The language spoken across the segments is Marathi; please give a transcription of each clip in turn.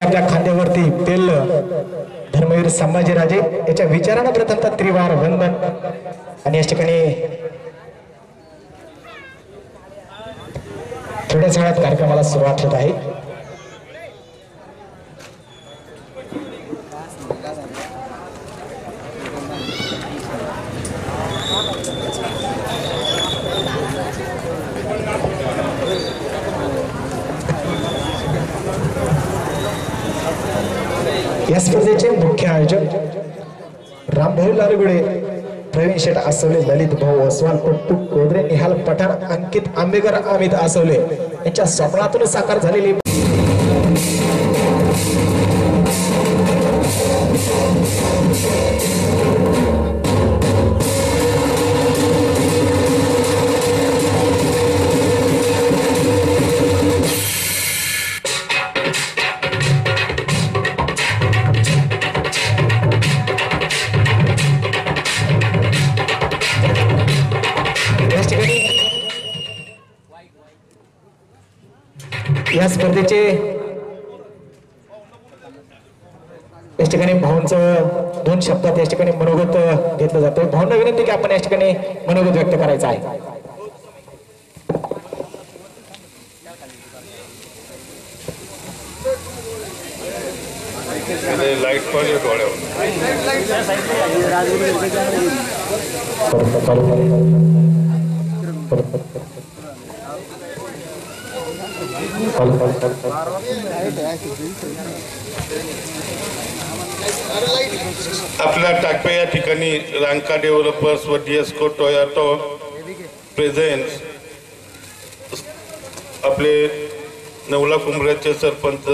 आपल्या खांद्यावरती पेललं धर्मवीर संभाजीराजे याच्या विचारांना प्रथमतः त्रिवार वंदन। आणि या ठिकाणी थोड्याच वेळात कार्यक्रमाला सुरुवात होत आहे। या स्पर्धेचे मुख्य आयोजक रामभाऊ लालगुडे, प्रवीण शेठ आसवले, ललित भाऊ ओसवाल, पप्पू कोदरे, निहाल पठाण, अंकित आंबेकर, अमित आसवले यांच्या स्वप्नातून साकार झालेली या स्पर्धेचे या ठिकाणी भाऊंचं दोन शब्दात या ठिकाणी मनोगत घेतलं जातं। भाऊंना विनंती की आपण या ठिकाणी मनोगत व्यक्त करायचं आहे। आपल्या टाकपे या ठिकाणी रांका डेव्हलपर्स व डीएसको टोयोटो प्रेझेंट्स आपले नवला कुंभऱ्याचे सरपंच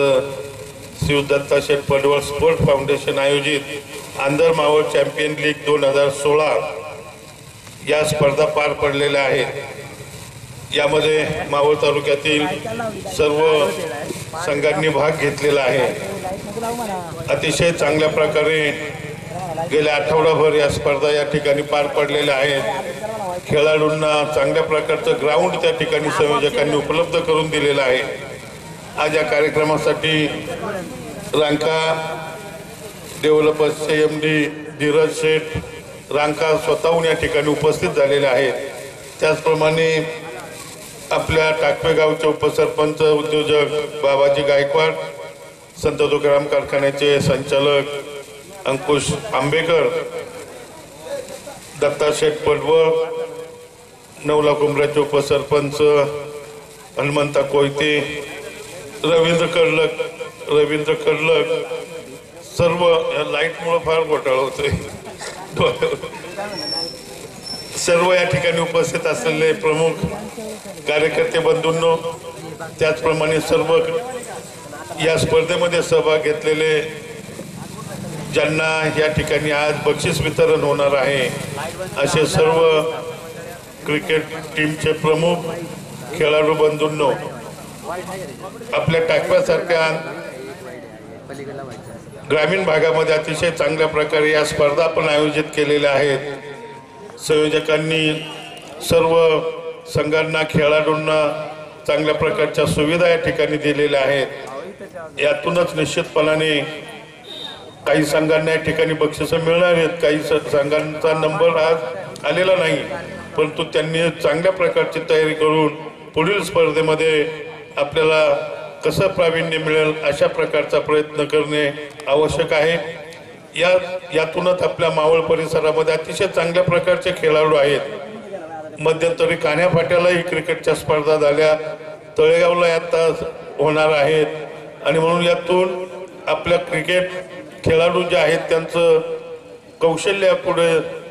श्री दत्ता शेठ पडवळ स्पोर्ट फाउंडेशन आयोजित आंध्र मावळ चॅम्पियन लीग 2016 या स्पर्धा पार पडलेल्या आहेत। यामध्ये मावळ तालुक्यातील सर्व संघांनी भाग घेतलेला आहे। अतिशय चांगल्या प्रकारे गेल्या आठवडाभर या स्पर्धा या ठिकाणी पार पडलेल्या आहेत। खेळाडूंना चांगल्या प्रकारचं ग्राउंड त्या ठिकाणी संयोजकांनी उपलब्ध करून दिलेलं आहे। आज या कार्यक्रमासाठी रांका डेव्हलपर्सचे MD धीरज शेठ रांका स्वतःहून या ठिकाणी उपस्थित झालेले आहेत। त्याचप्रमाणे आपल्या टाकवे गावचे उपसरपंच उद्योजक बाबाजी गायकवाड, संत तुकाराम कारखान्याचे संचालक अंकुश आंबेकर, दत्ता शेठ पडवळ, नवला कुंभऱ्याचे उपसरपंच हनुमंता कोयते, रवींद्र कडलक सर्व या लाईटमुळे फार घोटाळा होतोय। सर्व या ठिकाणी उपस्थित असलेले प्रमुख कार्यकर्ते बंधूंनो, त्याचप्रमाणे सर्व या स्पर्धेमध्ये सहभाग घेतलेले ज्यांना या ठिकाणी आज बक्षीस वितरण होणार आहे असे सर्व क्रिकेट टीमचे प्रमुख खेळाडू बंधूंनो, आपल्या टाकव्यासारख्या ग्रामीण भागामध्ये अतिशय चांगल्या प्रकारे या स्पर्धा आपण आयोजित केलेल्या आहेत। संयोजकांनी सर्व संघांना खेळाडूंना चांगल्या प्रकारच्या सुविधा या ठिकाणी दिलेल्या आहेत। यातूनच निश्चितपणाने काही संघांना या ठिकाणी बक्षीस मिळणार आहेत। काही संघांचा नंबर आज आलेला नाही, परंतु त्यांनी चांगल्या प्रकारची तयारी करून पुढील स्पर्धेमध्ये आपल्याला कसं प्रावीण्य मिळेल अशा प्रकारचा प्रयत्न करणे आवश्यक आहे। यातूनच आपल्या मावळ परिसरामध्ये अतिशय चांगल्या प्रकारचे खेळाडू आहेत। मध्यंतरी कान्याफाट्यालाही क्रिकेटच्या स्पर्धा झाल्या, तळेगावला आता होणार आहेत आणि म्हणून यातून आपल्या क्रिकेट खेळाडू जे आहेत त्यांचं कौशल्य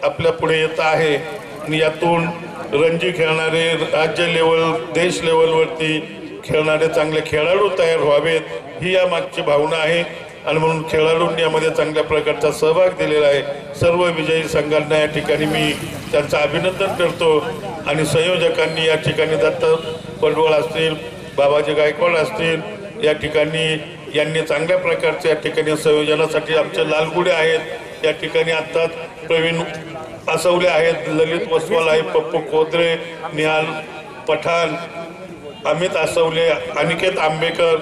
आपल्या पुढे येत आहे आणि यातून रणजी खेळणारे, राज्य लेवल, देश लेवलवरती खेळणारे चांगले खेळाडू तयार व्हावेत ही या मागची भावना आहे आणि म्हणून खेळाडूंनी यामध्ये चांगल्या प्रकारचा सहभाग दिलेला आहे। सर्व विजयी संघांना या ठिकाणी मी त्यांचं अभिनंदन करतो आणि संयोजकांनी या ठिकाणी दत्ता पडवळ असतील, बाबाजी गायकवाड असतील, या ठिकाणी यांनी चांगल्या प्रकारच्या या ठिकाणी संयोजनासाठी आमचे लालगुडे आहेत, या ठिकाणी आता प्रवीण आसवले आहेत, ललित वसवाल आहे, पप्पू कोदरे, निहाल पठाण, अमित आसवले, अनिकेत आंबेकर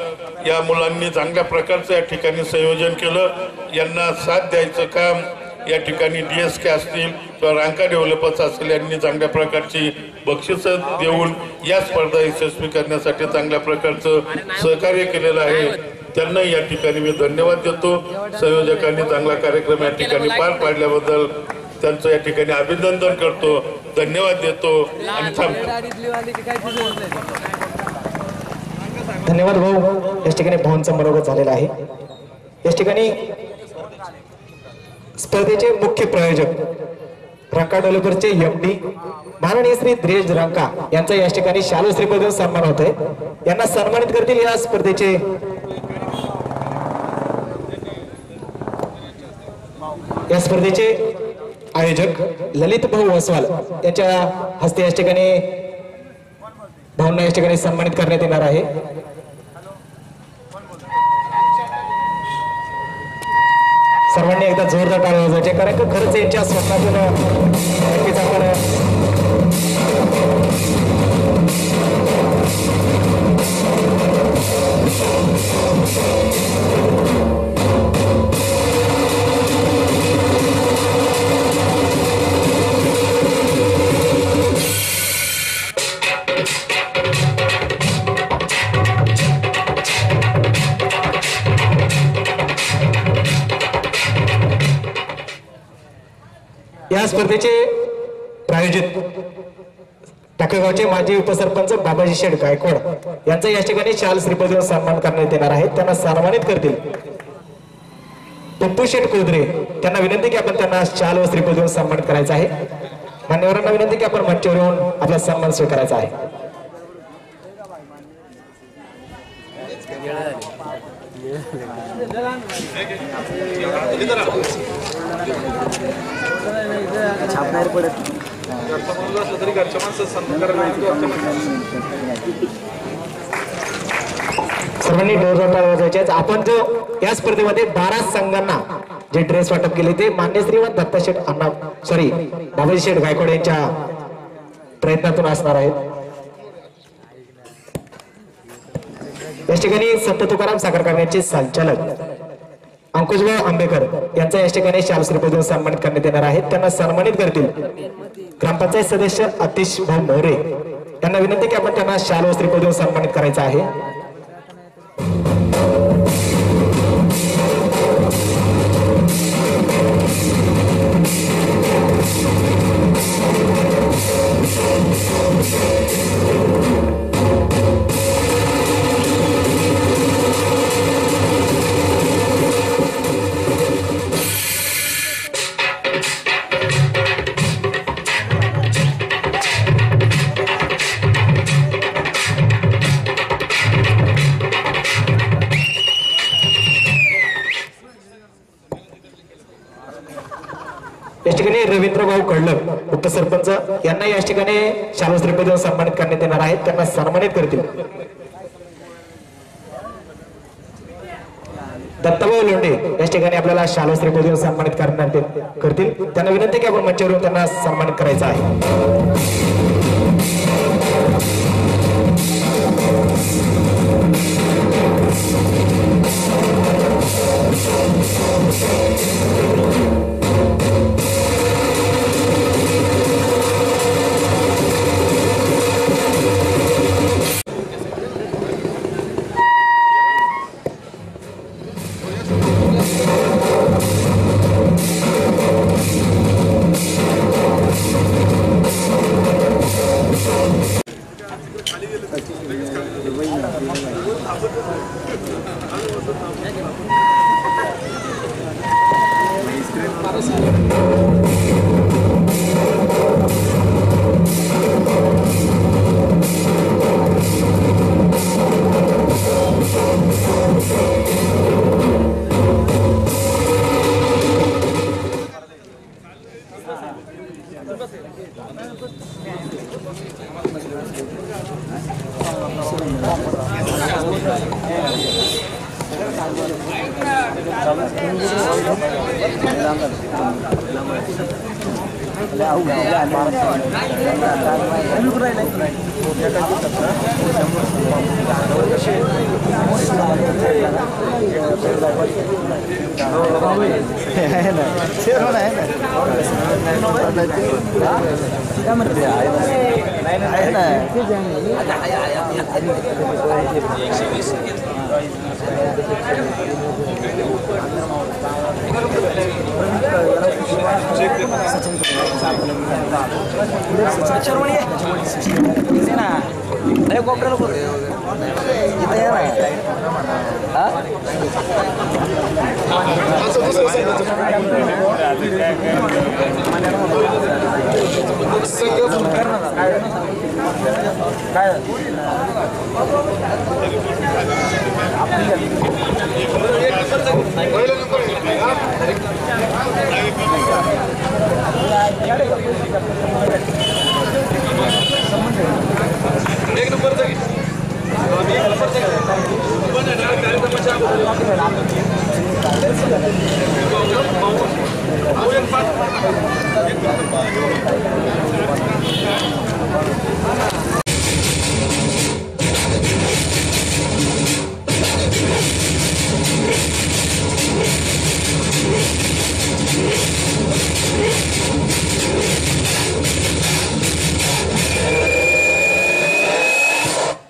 या मुलांनी चांगल्या प्रकारचं या ठिकाणी संयोजन केलं। यांना साथ द्यायचं काम या ठिकाणी DSK असतील किंवा रांका डेव्हलपर्स असतील यांनी चांगल्या प्रकारची बक्षिसं देऊन या स्पर्धा यशस्वी करण्यासाठी चांगल्या प्रकारचं सहकार्य केलेलं आहे। त्यांना या ठिकाणी मी धन्यवाद देतो। संयोजकांनी चांगला कार्यक्रम या ठिकाणी पार पाडल्याबद्दल त्यांचं या ठिकाणी अभिनंदन करतो, धन्यवाद देतो आणि थांबतो। धन्यवाद भाऊ। या ठिकाणी भाऊंचा मनोगत झालेला आहे। या ठिकाणी स्पर्धेचे मुख्य प्रायोजक रांका डेव्हलपर्सचे MD माननीय श्री दिनेश रांका यांचा या ठिकाणी शालू श्रीपद सन्मान होत आहे। यांना सन्मानित करतील या स्पर्धेचे आयोजक ललित भाऊ वसवाल यांच्या हस्ते या ठिकाणी भाऊंना या ठिकाणी सन्मानित करण्यात येणार आहे। सर्वांनी एकदा जोरदार टाळ्या वाजवायच्या, कारण की खरंच यांच्या स्वप्नातून नक्कीच आपण या स्पर्धेचे प्रायोजक टाकेगावचे माजी उपसरपंच बाबाजी शेठ गायकवाड यांचा या ठिकाणी शाल श्रीपद सन्मान करण्यात येणार आहे। त्यांना सन्मानित करतील पप्पू शेठ कोदरे। त्यांना विनंती की आपण त्यांना शाल व श्रीपद सन्मानित करायचा आहे। मान्यवरांना विनंती की आपण मंचावर येऊन आपला सन्मान स्वीकारायचा आहे। सर्वांनी जोरदार टाळ्या वाजवायच्या। आपण जो या स्पर्धेमध्ये 12 संघांना जे ड्रेस वाटप केले ते मान्य श्रीमंत दत्ताशेठ बाबाजी शेठ गायकवाड यांच्या प्रयत्नातून असणार आहेत। या ठिकाणी संत तुकाराम साखर कारखान्याचे संचालक अंकुशभाऊ आंबेकर यांचा या ठिकाणी शाल श्रीपद सन्मानित करण्यात येणार आहे। त्यांना सन्मानित करतील ग्रामपंचायत सदस्य आतिश भाऊ मोरे। त्यांना विनंती की आपण त्यांना शाल व श्रीपद सन्मानित करायचा आहे। या ठिकाणी रवींद्र भाऊ कडलक उपसरपंच यांना या ठिकाणी शाल श्रीपद सन्मानित करण्यात येणार आहे। त्यांना सन्मानित करतील दत्ताभाऊ लोंढे। या ठिकाणी आपल्याला शाल श्रीपद सन्मानित करण्यात करतील। त्यांना विनंती की आपण मंचावरून त्यांना सन्मानित करायचा आहे।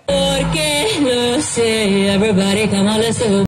Porque lo sé, everybody come on, let's go.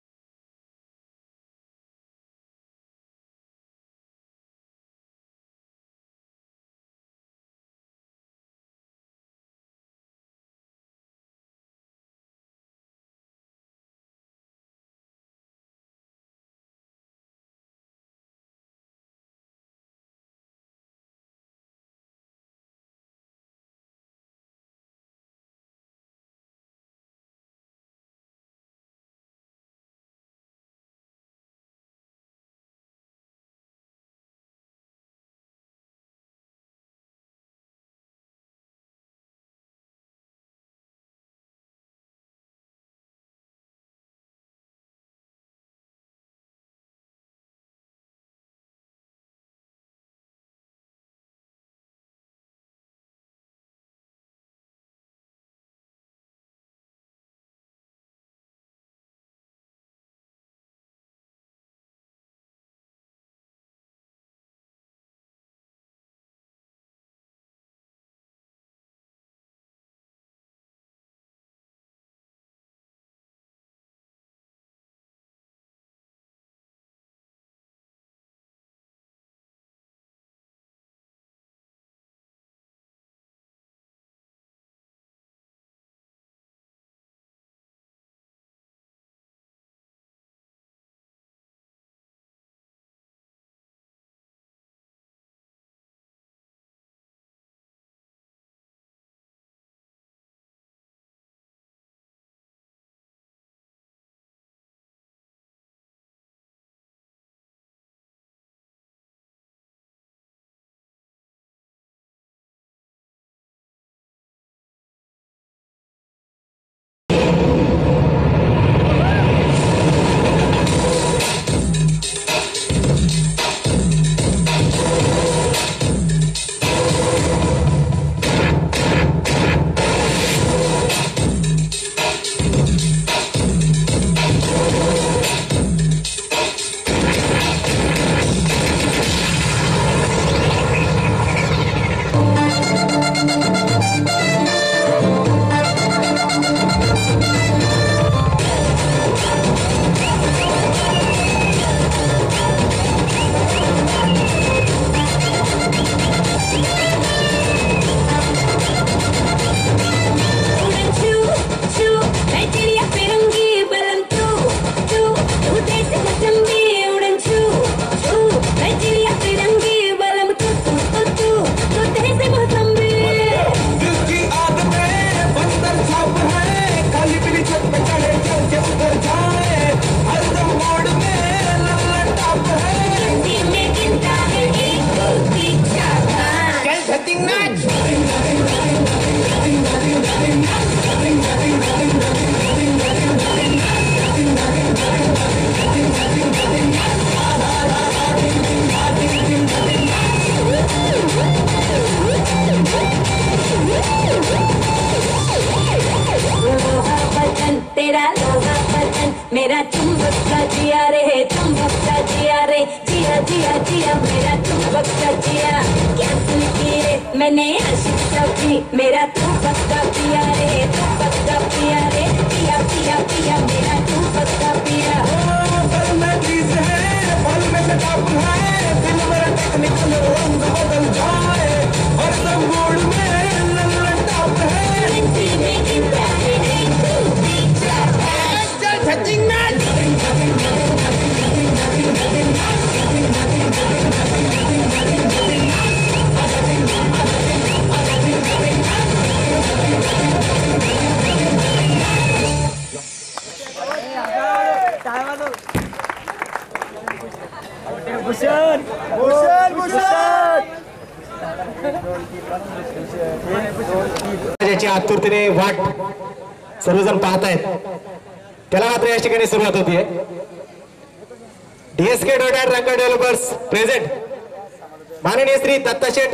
मेरा चुंबक का जिया रे, चुंबक का जिया रे, जिया जिया जिया मेरा चुंबक का जिया। कैंसिल की रे मैंने आशिक सब्जी, मेरा चुंबक का पिया रे, चुंबक का पिया रे, पिया पिया पिया मेरा चुंबक का पिया। पल में चीज है, पल में किताब है, दिल मेरा टेक्निकल रंग बदल जाए, हर दम मूड में लल्लन टॉप है। भूषण भूषण भूषण ज्याची आतुरतेने वाट सर्वजण पाहतायत त्याला मात्र या ठिकाणी सुरुवात होतीये। डीएसके डॉट रंगा डेव्हलपर्स प्रेझेंट माननीय श्री दत्ता शेठ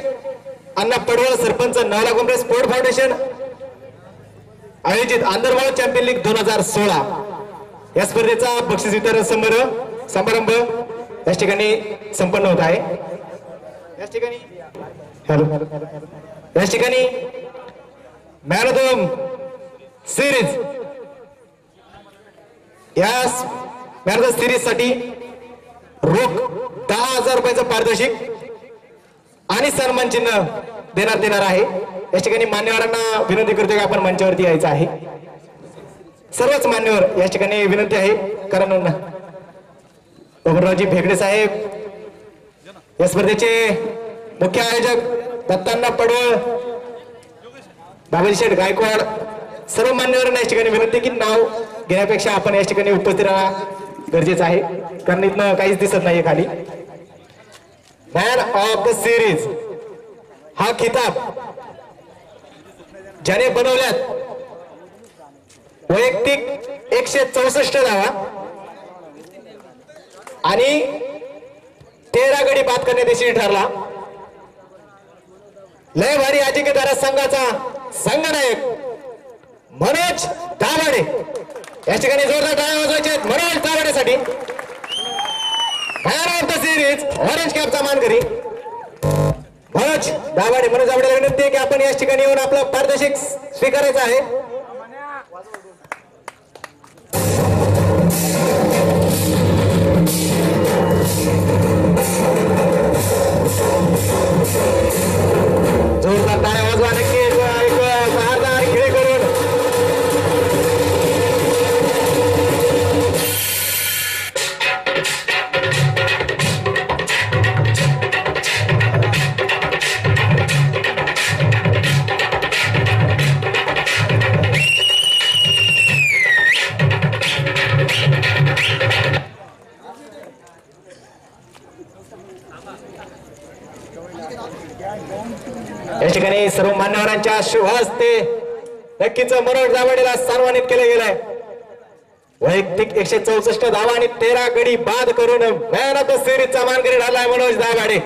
अण्णा पडवळ सरपंच नवला गुमरे स्पोर्ट फाउंडेशन आयोजित आंतरवाळ चॅम्पियन लीग 2016 या स्पर्धेचा बक्षीस वितरण समारंभ या ठिकाणी संपन्न होत आहे। या ठिकाणी या ठिकाणी मॅन ऑफ द सिरीज या मॅन ऑफ द सिरीज साठी रोख 10,000 रुपयाचं पारितोषिक आणि सन्मान चिन्ह देणार आहे। या ठिकाणी मान्यवरांना विनंती करतो की आपण मंचावरती यायचं आहे। सर्वच मान्यवर या ठिकाणी विनंती आहे कारण बबनरावजी भेगडे साहेब या स्पर्धेचे मुख्य आयोजक दत्तांना पडवळ बाबाजी शेठ गायकवाड सर्व मान्यवरांना या ठिकाणी विनंती की नाव घेण्यापेक्षा आपण या ठिकाणी उपस्थित राहा गरजेचं आहे कारण इथनं काहीच दिसत नाहीये खाली। मॅन ऑफ द सिरीज हा खिताब ज्याने बनवल्यात वैयक्तिक 164 धावा आणि 13 गडी बाद करण्यात यशस्वी ठरला। लय भारी अजिंक्यतारा संघाचा संघनायक मनोज दाभाडे या ठिकाणी जोरदार टाळ्या वाजवायचे मनोज दाभाडेसाठी। Man of the series orange कॅपचा मानकरी मनोज दाभाडे। मनोज दाभाडेला विनंती आहे की आपण या ठिकाणी येऊन आपलं पारितोषिक स्वीकारायचं आहे। जोरदार टाळ्या वाजवा नक्की एक बहारदार खेळ करून या ठिकाणी सर्व मान्यवरांच्या शुभ हस्ते नक्कीच मनोज दाभाडेला सन्मानित केलं गेलंय। वैयक्तिक 164 धावा आणि 13 गडी बाद करून मॅन ऑफ द सिरीजचा मानकरी ठरलाय मनोज दाभाडे।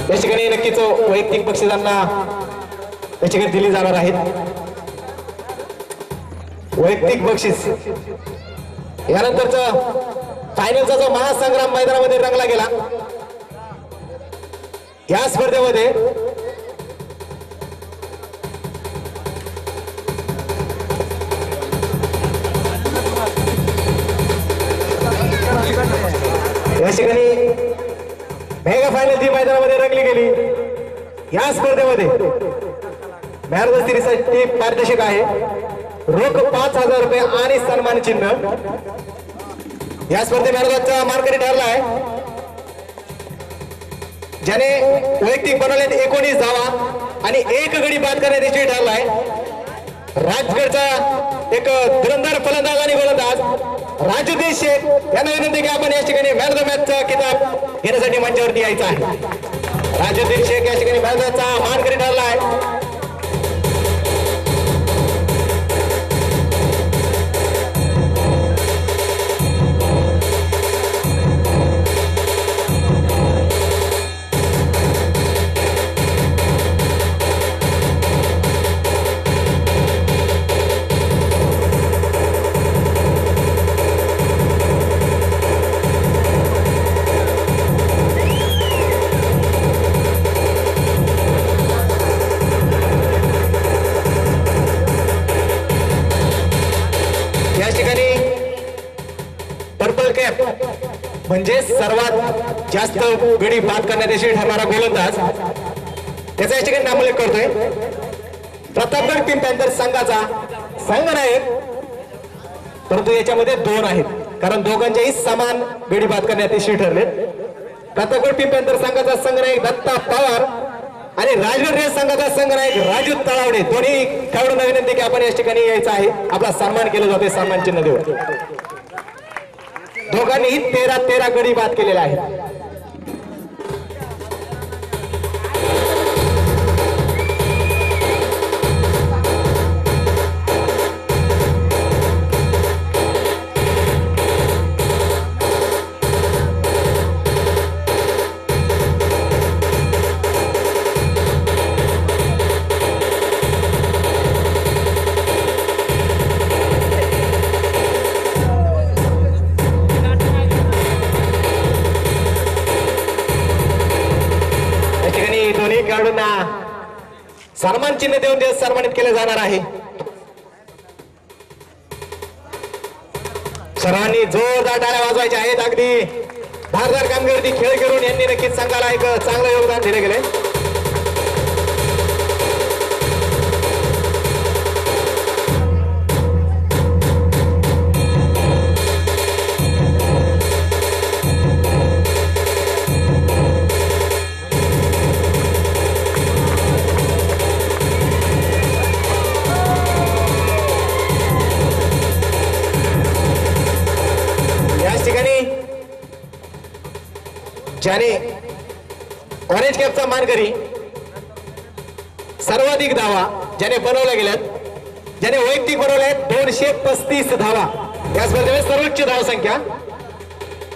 या ठिकाणी नक्कीच वैयक्तिक बक्षिसांना या ठिकाणी दिली जाणार आहेत। वैयक्तिक बक्षीस यानंतरचा फायनलचा जो महासंग्राम मैदानामध्ये रंगला गेला या स्पर्धेमध्ये या ठिकाणी मेगा फायनल जी मैदानामध्ये रंगली गेली या स्पर्धेमध्ये मॅरेथॉन सिरीजसाठी पारितोषिक आहे रोख 5,000 रुपये आणि सन्मान चिन्ह। या स्पर्धे मॅरेथॉनचा मानकरी ठरला आहे ज्याने वैयक्तिक बनवल्यात 19 धावा आणि 1 गडी बाद करण्यात यशस्वी ठरला आहे। राजगडचा एक धुरंधर फलंदाज आणि गोलंदाज राजुद्दीन शेख यांना विनंती की आपण या ठिकाणी मॅन ऑफ द मॅचचा किताब घेण्यासाठी मंचावरती यायचं आहे। राजुद्दीन शेख या ठिकाणी मॅन ऑफ द मॅचचा मानकरी ठरला आहे। म्हणजे सर्वात जास्त गडी बाद करण्यात यशस्वी ठरणारा गोलंदाज त्याचा या ठिकाणी नामोल्लेख करतोय। प्रतापगड पिंप पॅन्थर संघाचा संघ नाही परंतु याच्यामध्ये 2 आहेत कारण दोघांच्याही समान गडी बाद करण्यात यशस्वी ठरले। प्रतापगड पिंप पॅन्थर संघाचा संघ नायक दत्ता पवार आणि राजगड रेस संघाचा संघ नायक राजू तळावडे दोन्ही खेळाडूंना विनंती की आपण या ठिकाणी यायचं आहे। आपला सन्मान केला जातोय सन्मान चिन्ह देऊन। दोघांनीही 13 गडी बाद केलेला आहे। खेळाडूंना सन्मान चिन्ह देऊन सन्मानित केले जाणार आहे। सर्वांनी जोरदार टाळ्या वाजवायच्या आहेत। अगदी धारदार कामगिरी खेळ करून यांनी नक्कीच संघाला एक चांगलं योगदान दिले गेले। ज्याने ऑरेंज कॅपचा मानकरी सर्वाधिक धावा ज्याने बनवल्या गेल्यात ज्याने वैयक्तिक बनवल्या 235 धावा या स्पर्धेमध्ये सर्वोच्च धाव संख्या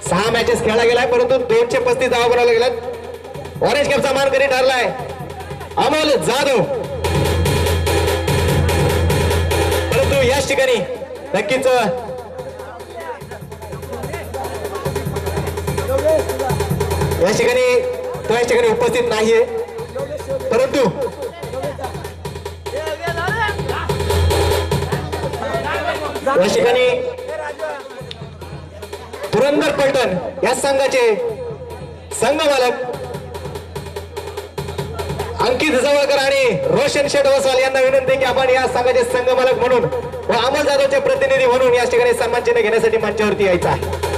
6 मॅचेस खेळला गेलाय परंतु 235 धावा बनवल्या गेल्यात। ऑरेंज कॅपचा मानकरी ठरलाय अमोल जाधव परंतु याच ठिकाणी नक्कीच या ठिकाणी उपस्थित नाहीये परंतु या ठिकाणी धुरंधर पलटण या संघाचे संघ मालक अंकित जवळकर आणि रोशन शेठ वसवाल यांना विनंती की आपण या संघाचे संघ मालक म्हणून व अमोल जाधवचे प्रतिनिधी म्हणून या ठिकाणी सन्मान चिन्ह घेण्यासाठी मंचावरती यायचं आहे।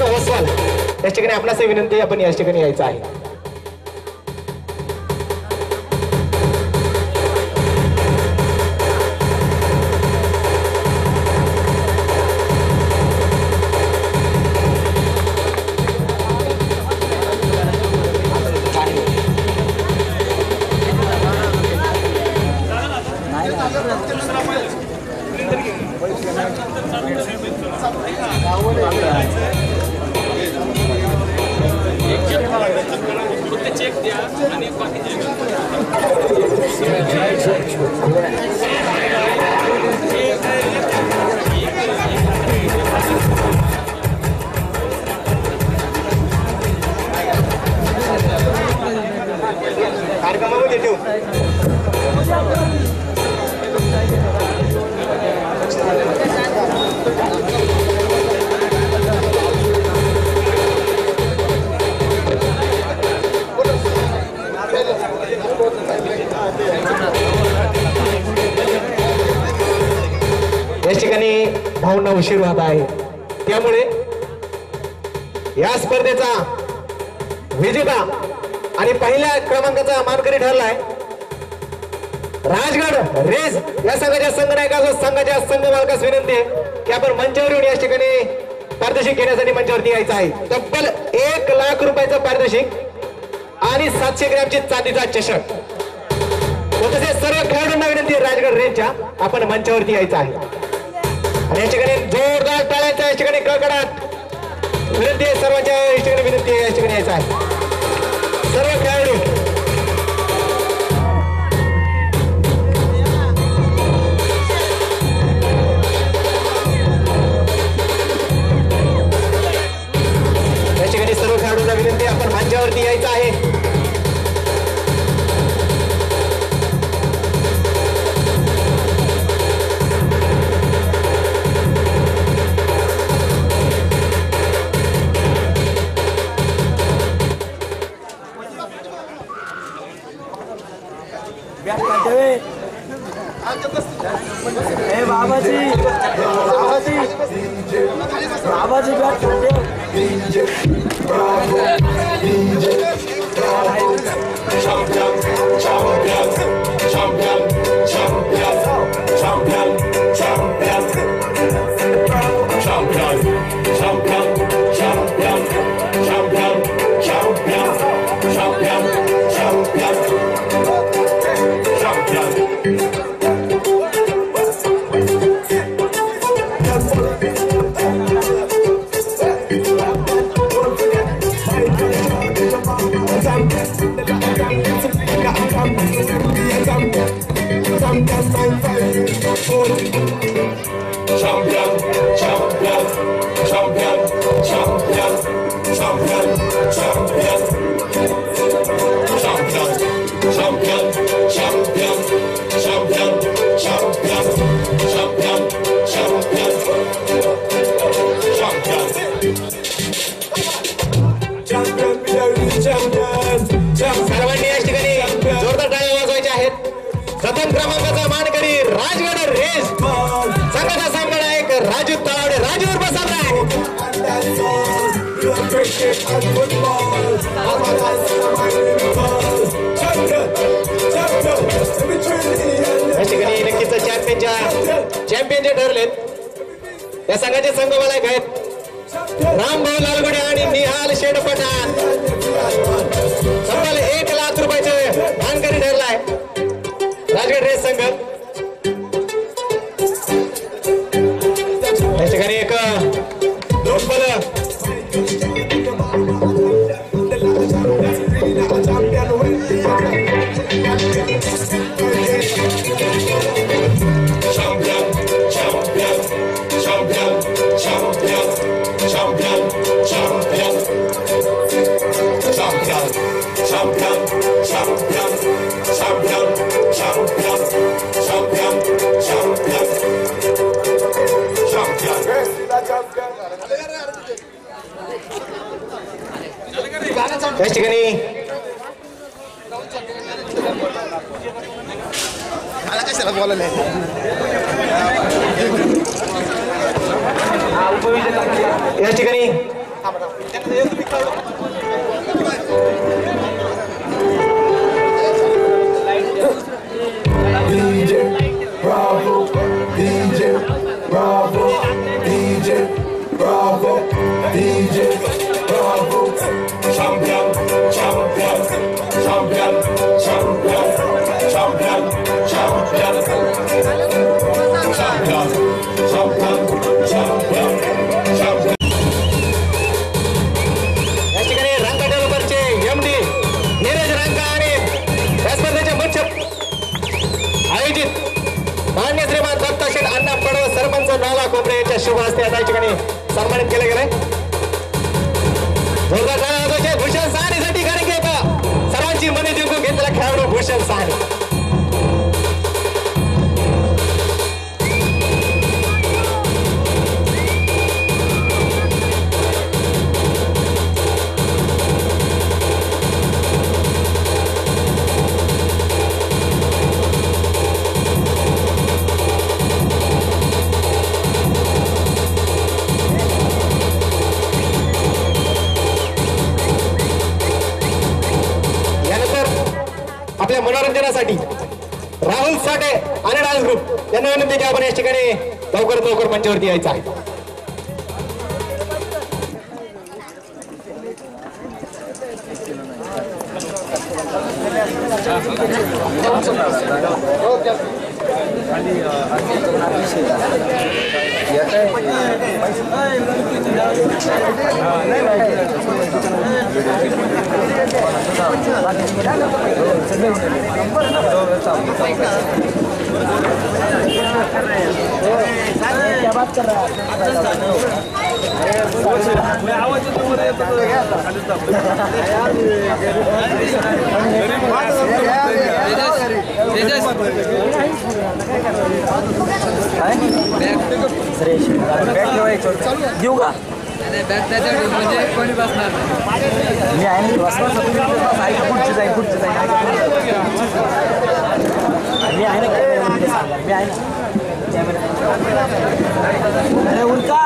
वसवाल या ठिकाणी आपणास विनंती आपण या ठिकाणी यायचं आहे। एक भाऊंना उशीर होत आहे, त्यामुळे या स्पर्धेचा विजेता आणि पहिल्या क्रमांकाचा मानकरी ठरलाय राजगड रेस या संघाच्या संघनायकास संघाच्या संघ मालकास विनंती आहे की आपण मंचावर येऊन या ठिकाणी पारितोषिक घेण्यासाठी मंचावरती यायचं आहे. तब्बल 1 लाख रुपयाचं पारितोषिक आणि 700 ग्रॅमची चांदीचा चषक. तसेच सर्व खेळाडूंना विनंती आहे राजगड रेंजच्या आपण मंचावरती यायचं आहे आणि या ठिकाणी जोरदार टाळ्यांचा या ठिकाणी कडकडाट विनंती आहे. सर्वांच्या या ठिकाणी विनंती आहे या ठिकाणी यायचं आहे सर्व खेळाडू. या ठिकाणी सर्व खेळाडूंना विनंती आहे आपण मंचावरती यायचं आहे. बाबाजी बैठ सर्वांनी या ठिकाणी जोरदार टाळ्या वाजवायच्या आहेत. प्रथम क्रमांकाचा मानकरी राजगड रेस संघाचा सामना एक राजू तळावडे राजूवर बसवला आहे. या ठिकाणी नक्कीच चॅम्पियनचे ठरलेत. या संघाचे संघ मालक आहेत रामभाऊ लालगुडे आणि निहाल शेठ पठाण. तब्बल 1 लाख रुपयाचे मानकरी ठरलाय राजगड रेस संघ. या ठिकाणी एक डोंबल या ठिकाणी या ठिकाणी शुभ हस्ते या ठिकाणी सन्मानित केले गेले. भूषण साहनीसाठी कारण की सर्वांची मने जिंकून घेतलेला खेळाडू भूषण साहनी. आपल्या मनोरंजनासाठी राहुल साठे आणि डान्स ग्रुप यांना विनंती की आपण या ठिकाणी लवकर मंचावरती यायचं आहे. क्या बात कर रहा देऊ का म्हणजे कोणी बसणार मी आहे ना बसणार पुढची जाईल मी आहे ना मी आहे ना अरे उलटा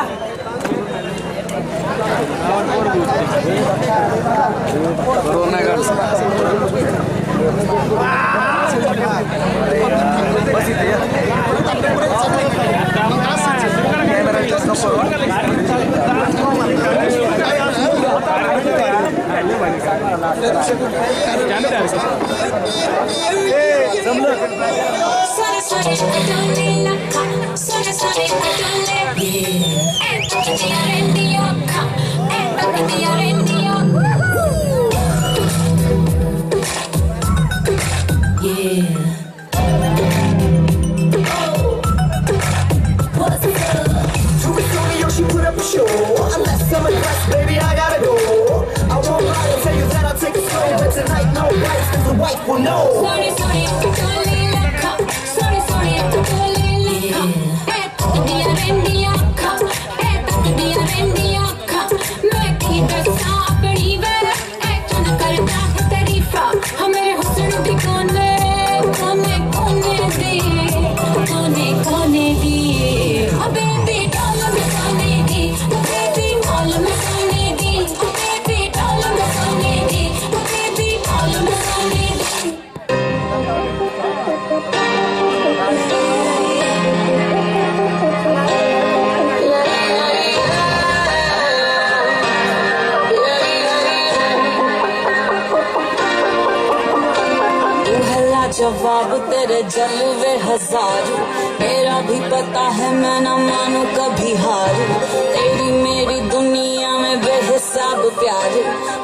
जवाब तेरे जलवे हजारों, मेरा भी पता है मैं न मानू कभी हारू। तेरी मेरी दुनिया में बेहिसाब प्यार,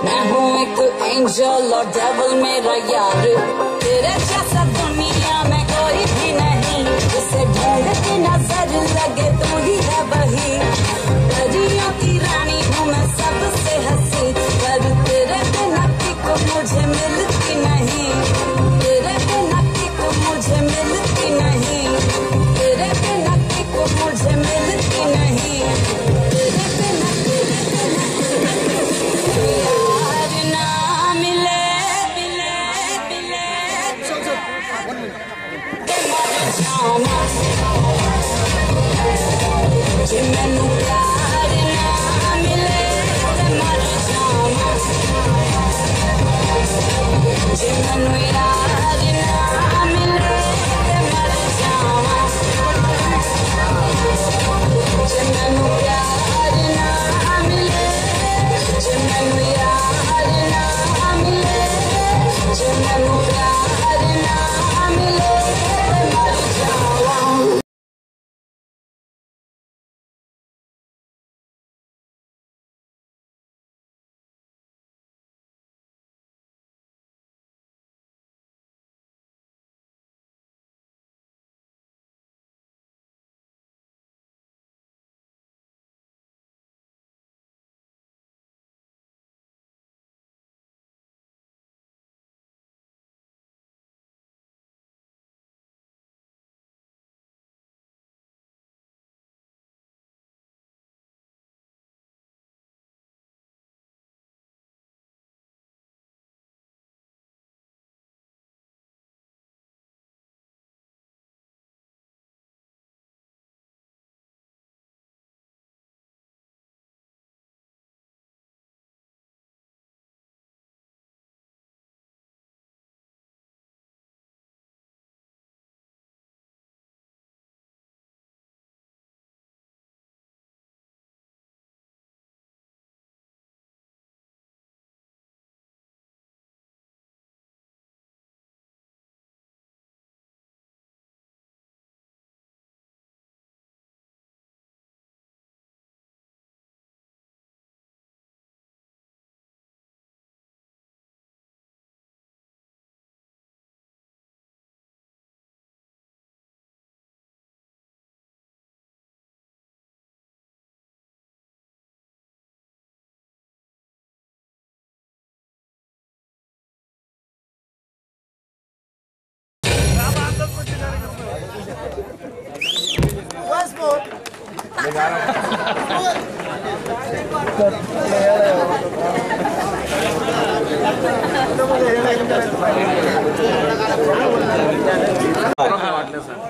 मैं हूँ एक एंजल और डेविल मेरा यार। तेरे जैसा दुनिया में कोई भी नहीं, जिसे ढूंढती नजर लगे तू ही है वही। परियों की रानी हूँ मैं सबसे हंसी, पर तेरे बिना को मुझे मिलती नहीं। तेरे बिना को मुझे मिलती नहीं। तेरे बिना को मुझे मिलती नहीं। तेरे बिना यार ना मिले जाना।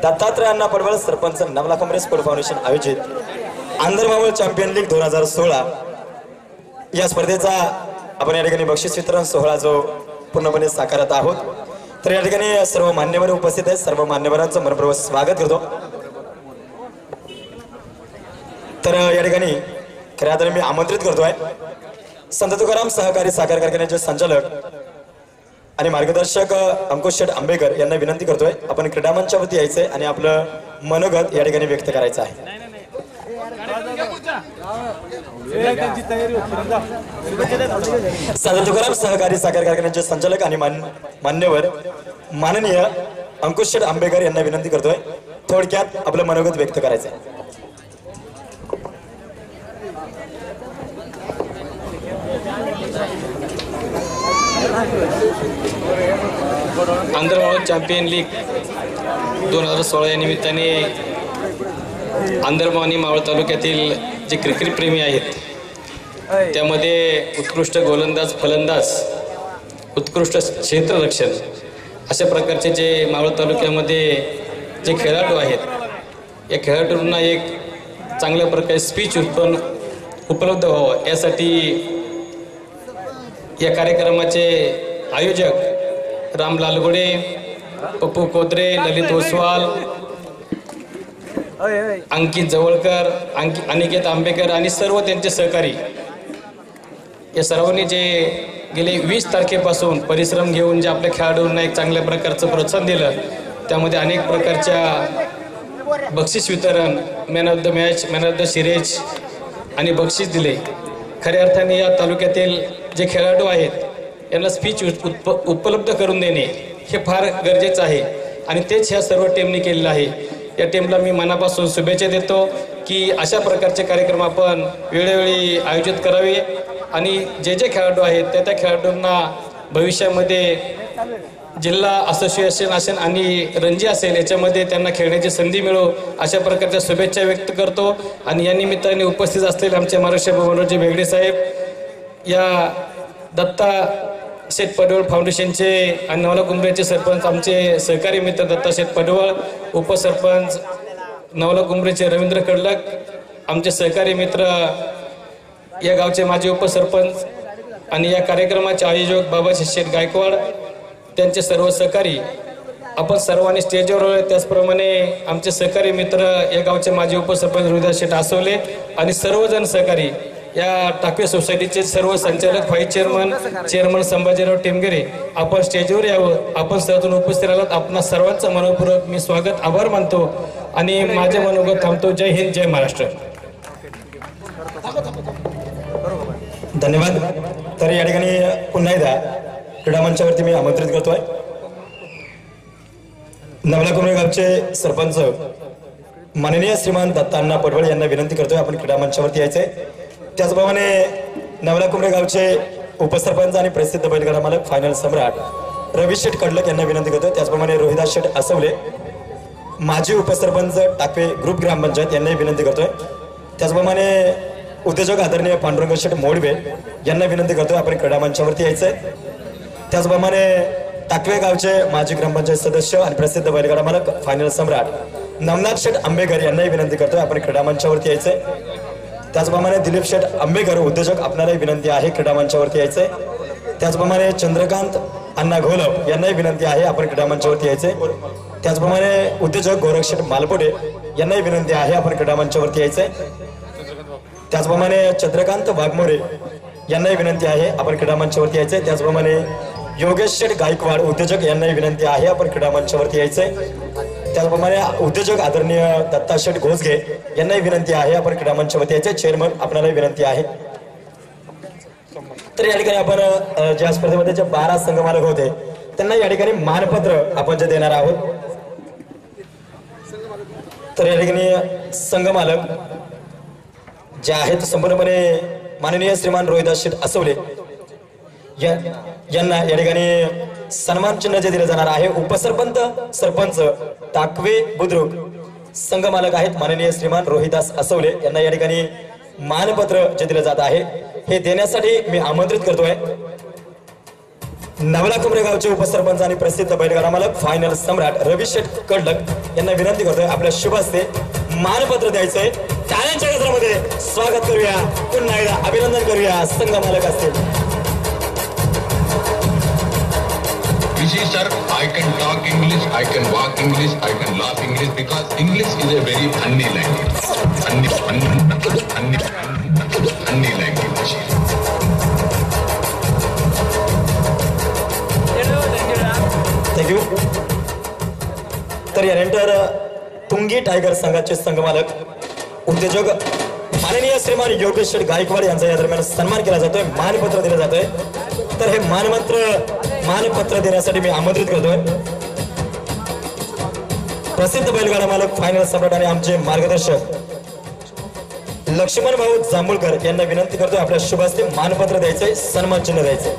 दत्तात्रय अण्णा पडवळ सरपंच नवला काँग्रेस स्पोर्ट फाउंडेशन आयोजित आंध्रमावळ चॅम्पियन लीग 2016 या स्पर्धेचा आपण या ठिकाणी बक्षीस वितरण सोहळा जो पूर्णपणे साकारत आहोत। तर या ठिकाणी सर्व मान्यवर उपस्थित आहेत, सर्व मान्यवरांचं मनपूर्वक स्वागत करतो। तर या ठिकाणी खऱ्या अर्थाने मी आमंत्रित करतोय संत तुकाराम सहकारी साखर कारखान्याचे संचालक आणि मार्गदर्शक अंकुश शेठ आंबेकर यांना विनंती करतोय आपण क्रीडा मंचावरती यायचंय आणि आपलं मनोगत या ठिकाणी व्यक्त करायचं आहे। संत तुकाराम सहकारी साखर कारखान्याचे संचालक आणि मान्यवर माननीय अंकुश शेठ आंबेकर यांना विनंती करतोय थोडक्यात आपलं मनोगत व्यक्त करायचं आहे। आंध्रमावळ चॅम्पियन लीग 2016 या निमित्ताने आंध्रमाव आणि मावळ तालुक्यातील जे क्रिकेट प्रेमी आहेत त्यामध्ये उत्कृष्ट गोलंदाज, फलंदाज, उत्कृष्ट क्षेत्ररक्षण अशा प्रकारचे जे मावळ तालुक्यामध्ये जे खेळाडू आहेत या खेळाडूंना एक चांगल्या प्रकारे स्पीच उपलब्ध व्हावं यासाठी या कार्यक्रमाचे आयोजक राम लालगुडे, पप्पू कोदरे, ललित ओसवाल, अंकित जवळकर, अनिकेत आंबेकर आणि सर्व त्यांचे सहकारी या सर्वांनी जे गेले 20 तारखेपासून परिश्रम घेऊन जे आपल्या खेळाडूंना एक चांगल्या प्रकारचं प्रोत्साहन दिलं त्यामध्ये अनेक प्रकारच्या बक्षीस वितरण, man of the match, man of the series आणि बक्षीस दिले। खऱ्या अर्थाने या तालुक्यातील जे खेळाडू आहेत यांना स्पीच उपलब्ध करून देणे हे फार गरजेचं आहे आणि तेच ह्या सर्व टीमने केलेलं आहे। या टीमला मी मनापासून शुभेच्छा देतो की अशा प्रकारचे कार्यक्रम आपण वेळोवेळी आयोजित करावे आणि जे जे खेळाडू आहेत त्या खेळाडूंना भविष्यामध्ये जिल्हा असोसिएशन असेल आणि रणजी असेल याच्यामध्ये त्यांना खेळण्याची संधी मिळो अशा प्रकारच्या शुभेच्छा व्यक्त करतो। आणि या निमित्ताने उपस्थित असलेले आमचे महाराष्ट्र मनोजी भेगडे साहेब, या दत्ता शेठ पडवळ फाउंडेशनचे आणि नवला कुंभरेचे सरपंच आमचे सहकारी मित्र दत्ता शेठ पडवळ, उपसरपंच नवला कुंभरेचे रवींद्र कडलक, आमचे सहकारी मित्र या गावचे माजी उपसरपंच आणि या कार्यक्रमाचे आयोजक बाबा शेठ गायकवाड, त्यांचे सर्व सहकारी आपण सर्वांनी स्टेजवर आलो। त्याचप्रमाणे आमचे सहकारी मित्र या गावचे माजी उपसरपंच रोहिदास शेठ आसवले आणि सर्वजण सहकारी या टाकवे सोसायटीचे सर्व संचालक, व्हाईस चेअरमन संभाजीराव टेमगिरे आपण स्टेजवर यावं। आपण सर्वजण उपस्थित राहिलात, आपणा सर्वांचं मनपूर्वक मी स्वागत आभार मानतो आणि माझे मनोगत थांबतो। जय हिंद, जय महाराष्ट्र। धन्यवाद। तर या ठिकाणी पुन्हा एकदा क्रीडा मंचावरती मी आमंत्रित करतोय नवला कुंभरे गावचे सरपंच माननीय श्रीमान दत्ताअण्णा पडवळ यांना विनंती करतोय आपण क्रीडा मंचावरती यायचंय। त्याचप्रमाणे नवला कुंभरे गावचे उपसरपंच आणि प्रसिद्ध बैलगाडा मालक फायनल सम्राट रवी शेठ कडलक यांना विनंती करतोय। त्याचप्रमाणे रोहिदास शेठ आसवले, माजी उपसरपंच टाकवे ग्रुप ग्रामपंचायत यांनाही विनंती करतोय। त्याचप्रमाणे उद्योजक आदरणीय पांडुरंग शेठ मोडवे यांना विनंती करतोय आपण क्रीडा मंचावरती यायचंय। त्याचप्रमाणे टाकवे गावचे माजी ग्रामपंचायत सदस्य आणि प्रसिद्ध बैलगाडा मालक फायनल सम्राट नवनाथ शेठ आंबेकर यांनाही विनंती करतोय आपण क्रीडा मंचावरती यायचंय। त्याचप्रमाणे दिलीप शेठ आंबेकर उद्योजक आपल्यालाही विनंती आहे क्रीडा मंचावरती यायचंय। त्याचप्रमाणे चंद्रकांत अण्णा घोलप यांनाही विनंती आहे आपण क्रीडा मंचावरती यायचंय। त्याचप्रमाणे उद्योजक गोरख शेठ मालपोटे यांनाही विनंती आहे आपण क्रीडा मंचावरती यायचंय। त्याचप्रमाणे चंद्रकांत वाघमोरे यांनाही विनंती आहे आपण क्रीडा मंचावरती यायचंय। त्याचप्रमाणे योगेश शेठ गायकवाड उद्योजक यांनाही विनंती आहे आपण क्रीडा मंचावरती यायचंय। त्याचप्रमाणे उद्योजक आदरणीय दत्ता शेठ घोसगे यांनाही विनंती आहे आपण क्रीडा मंचावरती यायचंय। चेअरमन आपल्यालाही विनंती आहे। तर या ठिकाणी आपण ज्या स्पर्धेमध्ये जे 12 संघमालक होते त्यांना या ठिकाणी मानपत्र आपण जे देणार आहोत। तर या ठिकाणी संघमालक जे आहेत संपूर्णपणे माननीय श्रीमान रोहिदास शेठ आसवले यांना या ठिकाणी सन्मान चिन्ह जे दिले जाणार आहे। उपसरपंच सरपंच टाकवे बुद्रुक संघ मालक आहेत माननीय श्रीमान रोहिदास असवले यांना या ठिकाणी मानपत्र जे दिले जात आहे हे देण्यासाठी मी आमंत्रित करतोय। नवला कुमरे गावचे उपसरपंच आणि प्रसिद्ध बैलगाडा मालक फायनल सम्राट रवी शेठ कडलक यांना विनंती करतोय आपल्या शुभ हस्ते मानपत्र द्यायचंय। टाळ्यांच्या गजरामध्ये स्वागत करूया, पुन्हा एकदा अभिनंदन करूया संघ मालक असतील। Rishi sir, I can talk English, I can walk English, I can laugh English because English is a very funny language. Funny language. Thank you. तर यानंतर तुंगी टायगर संघाचे संघ मालक उद्योजक माननीय श्रीमान योगेश गायकवाड यांचा या दरम्यान सन्मान केला जातोय, मानपत्र दिलं जातोय। तर हे मानपत्र देण्यासाठी मी आमंत्रित करतोय प्रसिद्ध बैलगाडा मालक फायनल सम्राट आणि आमचे मार्गदर्शक लक्ष्मण भाऊ जांभूळकर यांना विनंती करतोय आपल्या शुभ हस्ते मानपत्र द्यायचंय, सन्मान चिन्ह द्यायचंय।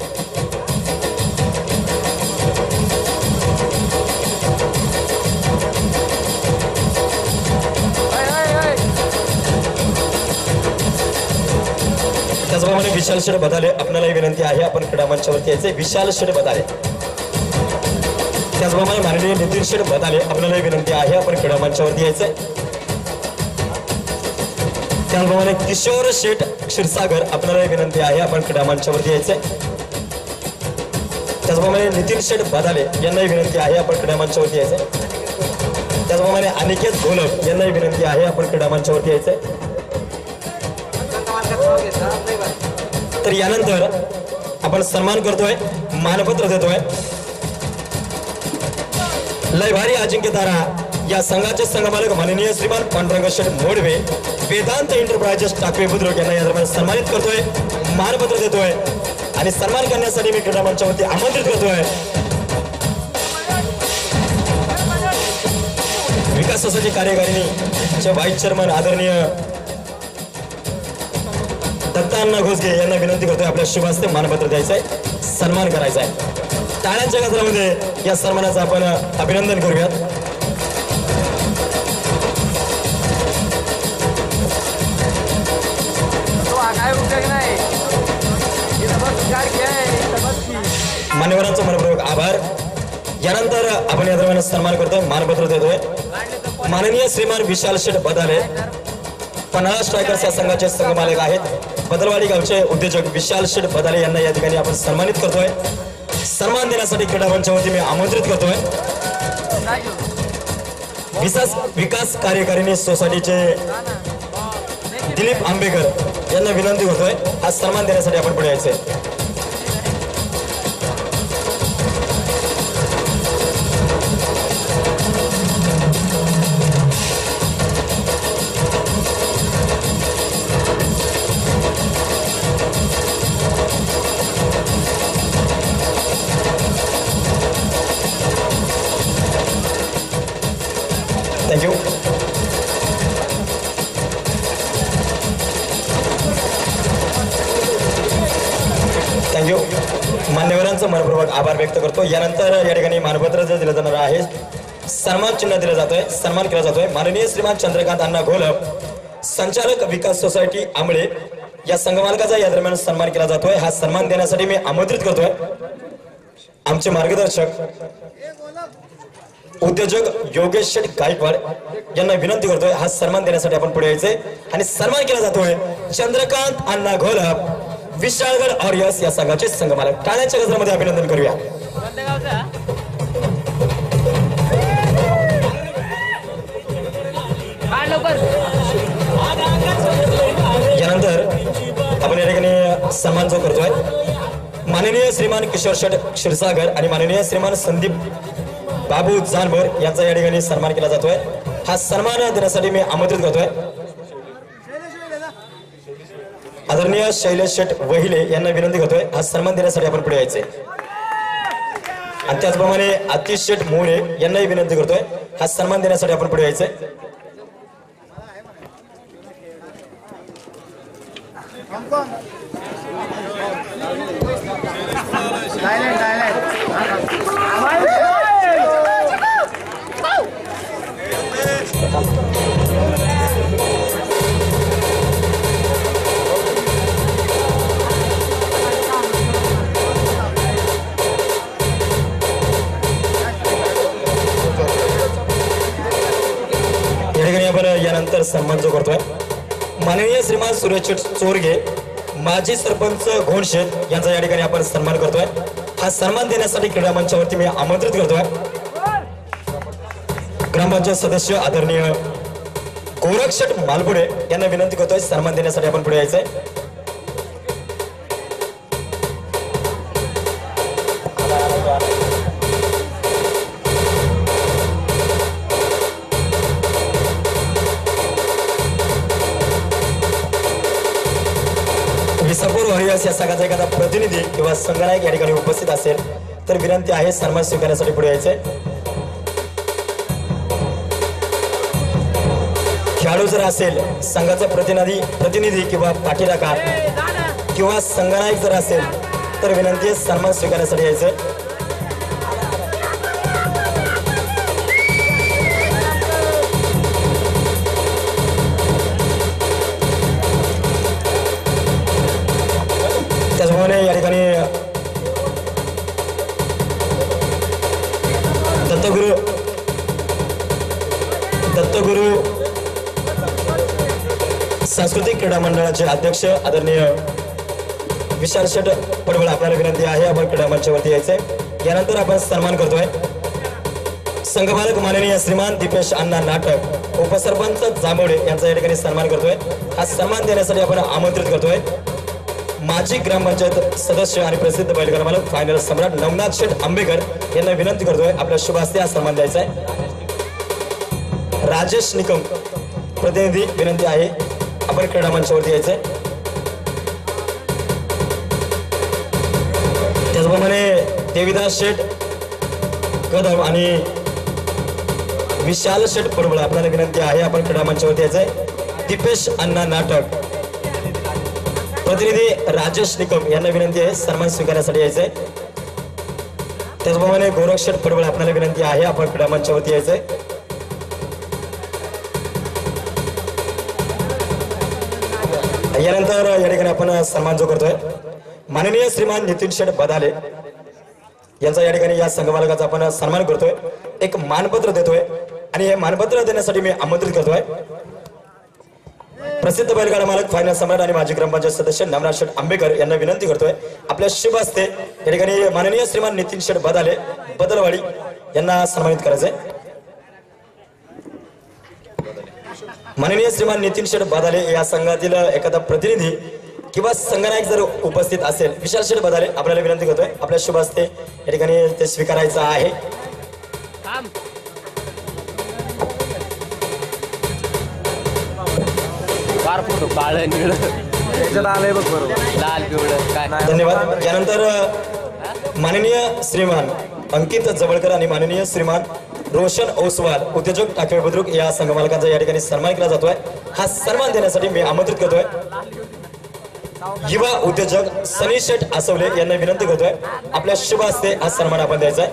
त्याचप्रमाणे विशाल शेठ बदाले आपल्यालाही विनंती आहे आपण क्रीडा मंचावरती यायचे। विशाल शेठ बदाले त्याचप्रमाणे माननीय नितीन शेठ बदाले आपल्यालाही विनंती आहे आपण क्रीडा मंचावरती यायचे। त्याचप्रमाणे किशोर शेठ क्षीरसागर आपल्यालाही विनंती आहे आपण क्रीडा मंचावरती यायचे। त्याचप्रमाणे नितीन शेठ बदाले यांनाही विनंती आहे आपण क्रीडा मंचावरती यायचे। त्याचप्रमाणे अनिकेत गोलप यांनाही विनंती आहे आपण क्रीडा मंचावरती यायचे। तर यानंतर आपण सन्मान करतोय, मानपत्र देतोय। लय भारी अजिंक्य तारा या संघाचे संघमालक माननीय श्रीमान पांडुरंग शेठ मोडवे वेदांत एंटरप्राइजेस टाकवे बुद्रुक यांना या दरम्यान सन्मानित करतोय, मानपत्र देतोय आणि सन्मान करण्यासाठी मी क्रीडा मंचावरती आमंत्रित करतोय विकास सोसायटी कार्यकारिणीचे व्हाईस चेअरमन आदरणीय दत्तांना घोसगे यांना विनंती करतोय आपल्या शुभ हस्ते मानपत्र द्यायचंय, सन्मान करायचा आहे। टाळ्यांच्या गजरामध्ये या सन्मानाचं आपण अभिनंदन करूयात। मान्यवरांचा मनपूर्वक आभार। यानंतर आपण या दरम्यान सन्मान करतोय, मानपत्र देतोय माननीय श्रीमान विशाल शेठ बदाले पन्हाळा स्ट्रायकर्स या संघाचे संघ मालक आहेत बदलवाडी गावचे उद्योजक विशाल शेठ बदाले यांना या ठिकाणी आपण सन्मानित करतोय। सन्मान देण्यासाठी क्रीडा मंचावरती मी आमंत्रित करतोय विकास कार्यकारिणी सोसायटीचे दिलीप आंबेकर यांना विनंती करतोय हा सन्मान देण्यासाठी आपण पुढे यायचंय। थँक्यू। थँक्यू। मान्यवरांचं मनपूर्वक आभार व्यक्त करतो। यानंतर या ठिकाणी मानपत्र दिलं जाणार आहे, सन्मान चिन्ह दिलं जातोय, सन्मान केला जातोय माननीय श्रीमान चंद्रकांत अण्णा घोलप संचालक विकास सोसायटी आंबळे या संघमालकाचा या दरम्यान सन्मान केला जातोय। हा सन्मान देण्यासाठी मी आमंत्रित करतोय आमचे मार्गदर्शक उद्योजक योगेश शेठ गायकवाड यांना विनंती करतोय हा सन्मान देण्यासाठी आपण पुढे यायचे आणि सन्मान केला जातोय चंद्रकांत अण्णा घोलप विशाळगड ऑरियस या संघाचे संघमालक। टाळ्यांच्या गजरामध्ये अभिनंदन करूया। यानंतर आपण या ठिकाणी सन्मान जो करतोय माननीय श्रीमान किशोर शेठ क्षीरसागर आणि माननीय श्रीमान संदीप बाबू जानवर यांचा या ठिकाणी सन्मान केला जातोय। हा सन्मान देण्यासाठी मी आमंत्रित करतोय आदरणीय शैलेश शेठ वहिले यांना विनंती करतोय हा सन्मान देण्यासाठी आपण पुढे यायचे। आणि त्याचप्रमाणे आतिश शेठ मोरे यांनाही विनंती करतोय हा सन्मान देण्यासाठी आपण पुढे यायचे। यानंतर सन्मान जो करतोय माननीय श्रीमान सुरेश चोरगे माजी सरपंच घोणशेत यांचा या ठिकाणी आपण सन्मान करतोय। हा सन्मान देण्यासाठी क्रीडा मंचावरती मी आमंत्रित करतोय ग्रामपंचायत सदस्य आदरणीय गोरक्षट मालपुडे यांना विनंती करतोय सन्मान देण्यासाठी आपण पुढे यायचंय। विसापूर हरियास या संघाचा एखादा प्रतिनिधी किंवा संघनायक या ठिकाणी उपस्थित असेल तर विनंती आहे सन्मान स्वीकारण्यासाठी पुढे यायचंय। खेळाडू जर असेल संघाचा प्रतिनिधी किंवा पाठीराखा किंवा संघनायक जर असेल तर विनंती आहे सन्मान स्वीकारण्यासाठी यायचंय। त्याचप्रमाणे या ठिकाणी दत्तगुरु सांस्कृतिक क्रीडा मंडळाचे अध्यक्ष आदरणीय विशाल शेठ पडवळ आपल्याला विनंती आहे आपण क्रीडा मंचावरती यायचंय। यानंतर आपण सन्मान करतोय संघमालक माननीय श्रीमान दीपेश अण्णा नाटक उपसरपंच जांभवडे यांचा या ठिकाणी सन्मान करतोय। हा सन्मान देण्यासाठी आपण आमंत्रित करतोय माजी ग्रामपंचायत सदस्य आणि प्रसिद्ध बैलगाडा मालक फायनल सम्राट नवनाथ शेठ आंबेकर यांना विनंती करतोय आपल्या शुभ हस्ते हा सन्मान द्यायचा आहे। राजेश निकम प्रतिनिधी विनंती आहे आपण क्रीडा मंचावरती यायचंय। त्याचप्रमाणे देवीदास शेठ कदम आणि विशाल शेठ पडवळ आपल्याला विनंती आहे आपण क्रीडा मंचावरती यायचंय। दीपेश अण्णा नाटक प्रतिनिधी राजेश निकम यांना विनंती आहे सन्मान स्वीकारण्यासाठी यायचंय। त्याचप्रमाणे गोरक्ष शेठ पडवळ आपल्याला विनंती आहे आपण क्रीडा मंचावरती यायचंय। यानंतर या ठिकाणी आपण सन्मान जो करतोय माननीय श्रीमान नितीन शेठ बदाले यांचा या ठिकाणी या संघमालकाचा आपण सन्मान करतोय एक मानपत्र देतोय आणि हे मानपत्र देण्यासाठी मी आमंत्रित करतोय प्रसिद्ध बैलगाडा मालक फायनल सम्राट आणि माजी ग्रामपंचायत सदस्य नवनाथ शेठ आंबेकर यांना विनंती करतोय आपल्या शुभ हस्ते या ठिकाणी माननीय श्रीमान नितीन शेठ बदाले बदलवाडी यांना सन्मानित करायचंय। माननीय श्रीमान नितीन शेठ बदाले या संघातील एखादा प्रतिनिधी किंवा संघनायक जर उपस्थित असेल विशाल शेठ बदाले आपल्याला विनंती करतोय आपल्या शुभ हस्ते या ठिकाणी ते स्वीकारायचं आहे। धन्यवाद। यानंतर माननीय श्रीमान अंकित जवळकर आणि माननीय श्रीमान रोशन ओसवाल उद्योजक टाकवे बुद्रुक या संघमालकांचा या ठिकाणी सन्मान केला जातोय। हा सन्मान देण्यासाठी मी आमंत्रित करतोय युवा उद्योजक सनी शेठ आसवले यांना विनंती करतोय आपल्या शुभ हस्ते हा सन्मान आपण द्यायचा आहे।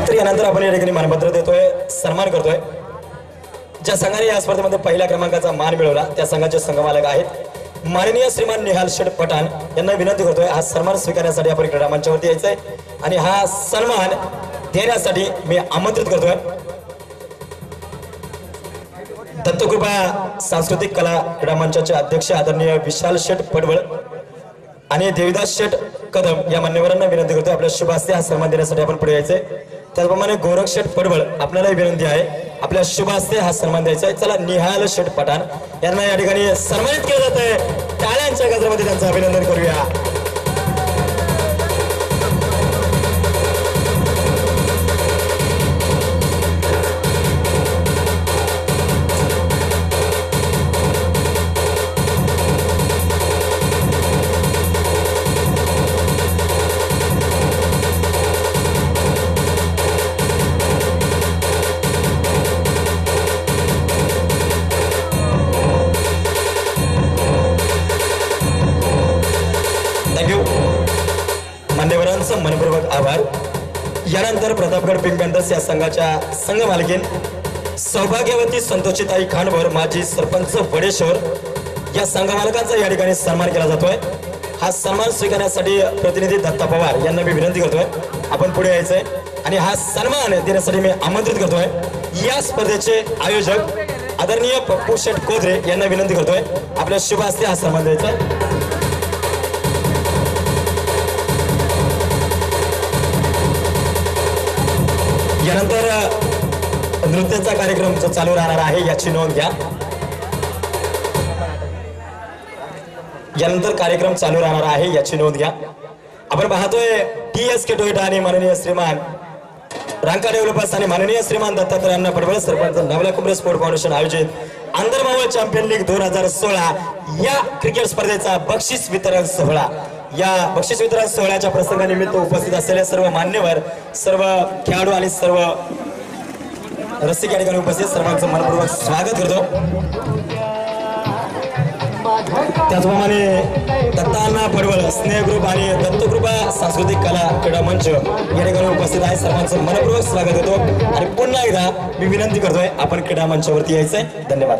तर यानंतर आपण या ठिकाणी मानपत्र देतोय सन्मान करतोय ज्या संघाने या स्पर्धेमध्ये पहिल्या क्रमांकाचा मान मिळवला त्या संघाचे संघमालक आहेत माननीय श्रीमान निहाल शेठ पठाण यांना विनंती करतोय हा सन्मान स्वीकारण्यासाठी आपण क्रीडा मंचावरती यायचंय आणि हा सन्मान देण्यासाठी मी आमंत्रित करतोय दत्तकृपा सांस्कृतिक कला क्रीडा मंचाचे अध्यक्ष आदरणीय विशाल शेठ पडवळ आणि देवीदास शेठ कदम या मान्यवरांना विनंती करतोय आपल्या शुभ हस्ते हा सन्मान देण्यासाठी आपण पुढे यायचंय। त्याचप्रमाणे गोरक्ष शेठ पडवळ आपल्याला विनंती आहे आपल्या शुभ हस्ते हा सन्मान द्यायचा आहे। चला निहाल शेठ पठाण यांना या ठिकाणी सन्मानित केलं जात आहे टाळ्यांच्या गजरामध्ये त्यांचं अभिनंदन करूया। यानंतर प्रतापगड पिंक पॅन्थर्स या संघाच्या संघ मालकीन सौभाग्यवती संतोषीताई खांडभर माजी सरपंच वडेश्वर या संघ मालकांचा या ठिकाणी सन्मान केला जातोय। हा सन्मान स्वीकारण्यासाठी प्रतिनिधी दत्ता पवार यांना मी विनंती करतोय आपण पुढे यायचंय आणि हा सन्मान देण्यासाठी मी आमंत्रित करतोय या स्पर्धेचे आयोजक आदरणीय पप्पू शेठ कोदरे यांना विनंती करतोय आपल्या शुभ हस्ते हा सन्मान द्यायचा। यानंतर नृत्याचा कार्यक्रम जो चालू राहणार आहे याची नोंद घ्या। यानंतर कार्यक्रम चालू राहणार आहे याची नोंद घ्या। आपण पाहतोय TSK टोयोटा आणि माननीय श्रीमान रांका डेव्हलपर्स आणि माननीय श्रीमान दत्तात्रय अण्णा पडवळ सरपंच नवला कुंभरे स्पोर्ट फाउंडेशन आयोजित आंतरमावळ चॅम्पियन लीग 2016 या क्रिकेट स्पर्धेचा बक्षीस वितरण सोहळा। या बक्षीस वितरण सोहळ्याच्या प्रसंगानिमित्त उपस्थित असलेले सर्व मान्यवर सर्व खेळाडू आणि सर्व रसिक या ठिकाणी उपस्थित सर्वांचं मनपूर्वक स्वागत करतो। त्याचप्रमाणे दत्तांना पडवळ स्नेह ग्रुप आणि दत्तकृपा सांस्कृतिक कला क्रीडा मंच या ठिकाणी उपस्थित आहे सर्वांचं मनपूर्वक स्वागत करतो आणि पुन्हा एकदा मी विनंती करतोय आपण क्रीडा मंचावरती यायचंय। धन्यवाद।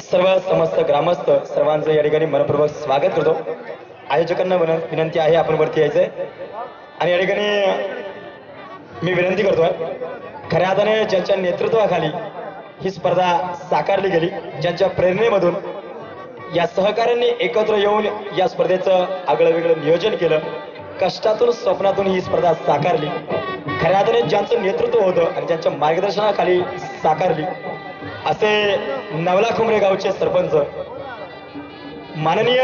सर्व समस्त ग्रामस्थ सर्वांचं या ठिकाणी मनपूर्वक स्वागत करतो. आयोजकांना विनंती आहे आपण वरती यायचंय आणि या ठिकाणी मी विनंती करतोय, खऱ्या अर्थाने ज्यांच्या नेतृत्वाखाली ही स्पर्धा साकारली गेली, ज्यांच्या प्रेरणेमधून या सहकाऱ्यांनी एकत्र येऊन या स्पर्धेचं आगळं वेगळं नियोजन केलं, कष्टातून स्वप्नातून ही स्पर्धा साकारली, खऱ्या अर्थाने ज्यांचं नेतृत्व होतं आणि ज्यांच्या मार्गदर्शनाखाली साकारली असे नवलाखुमरे गावचे सरपंच माननीय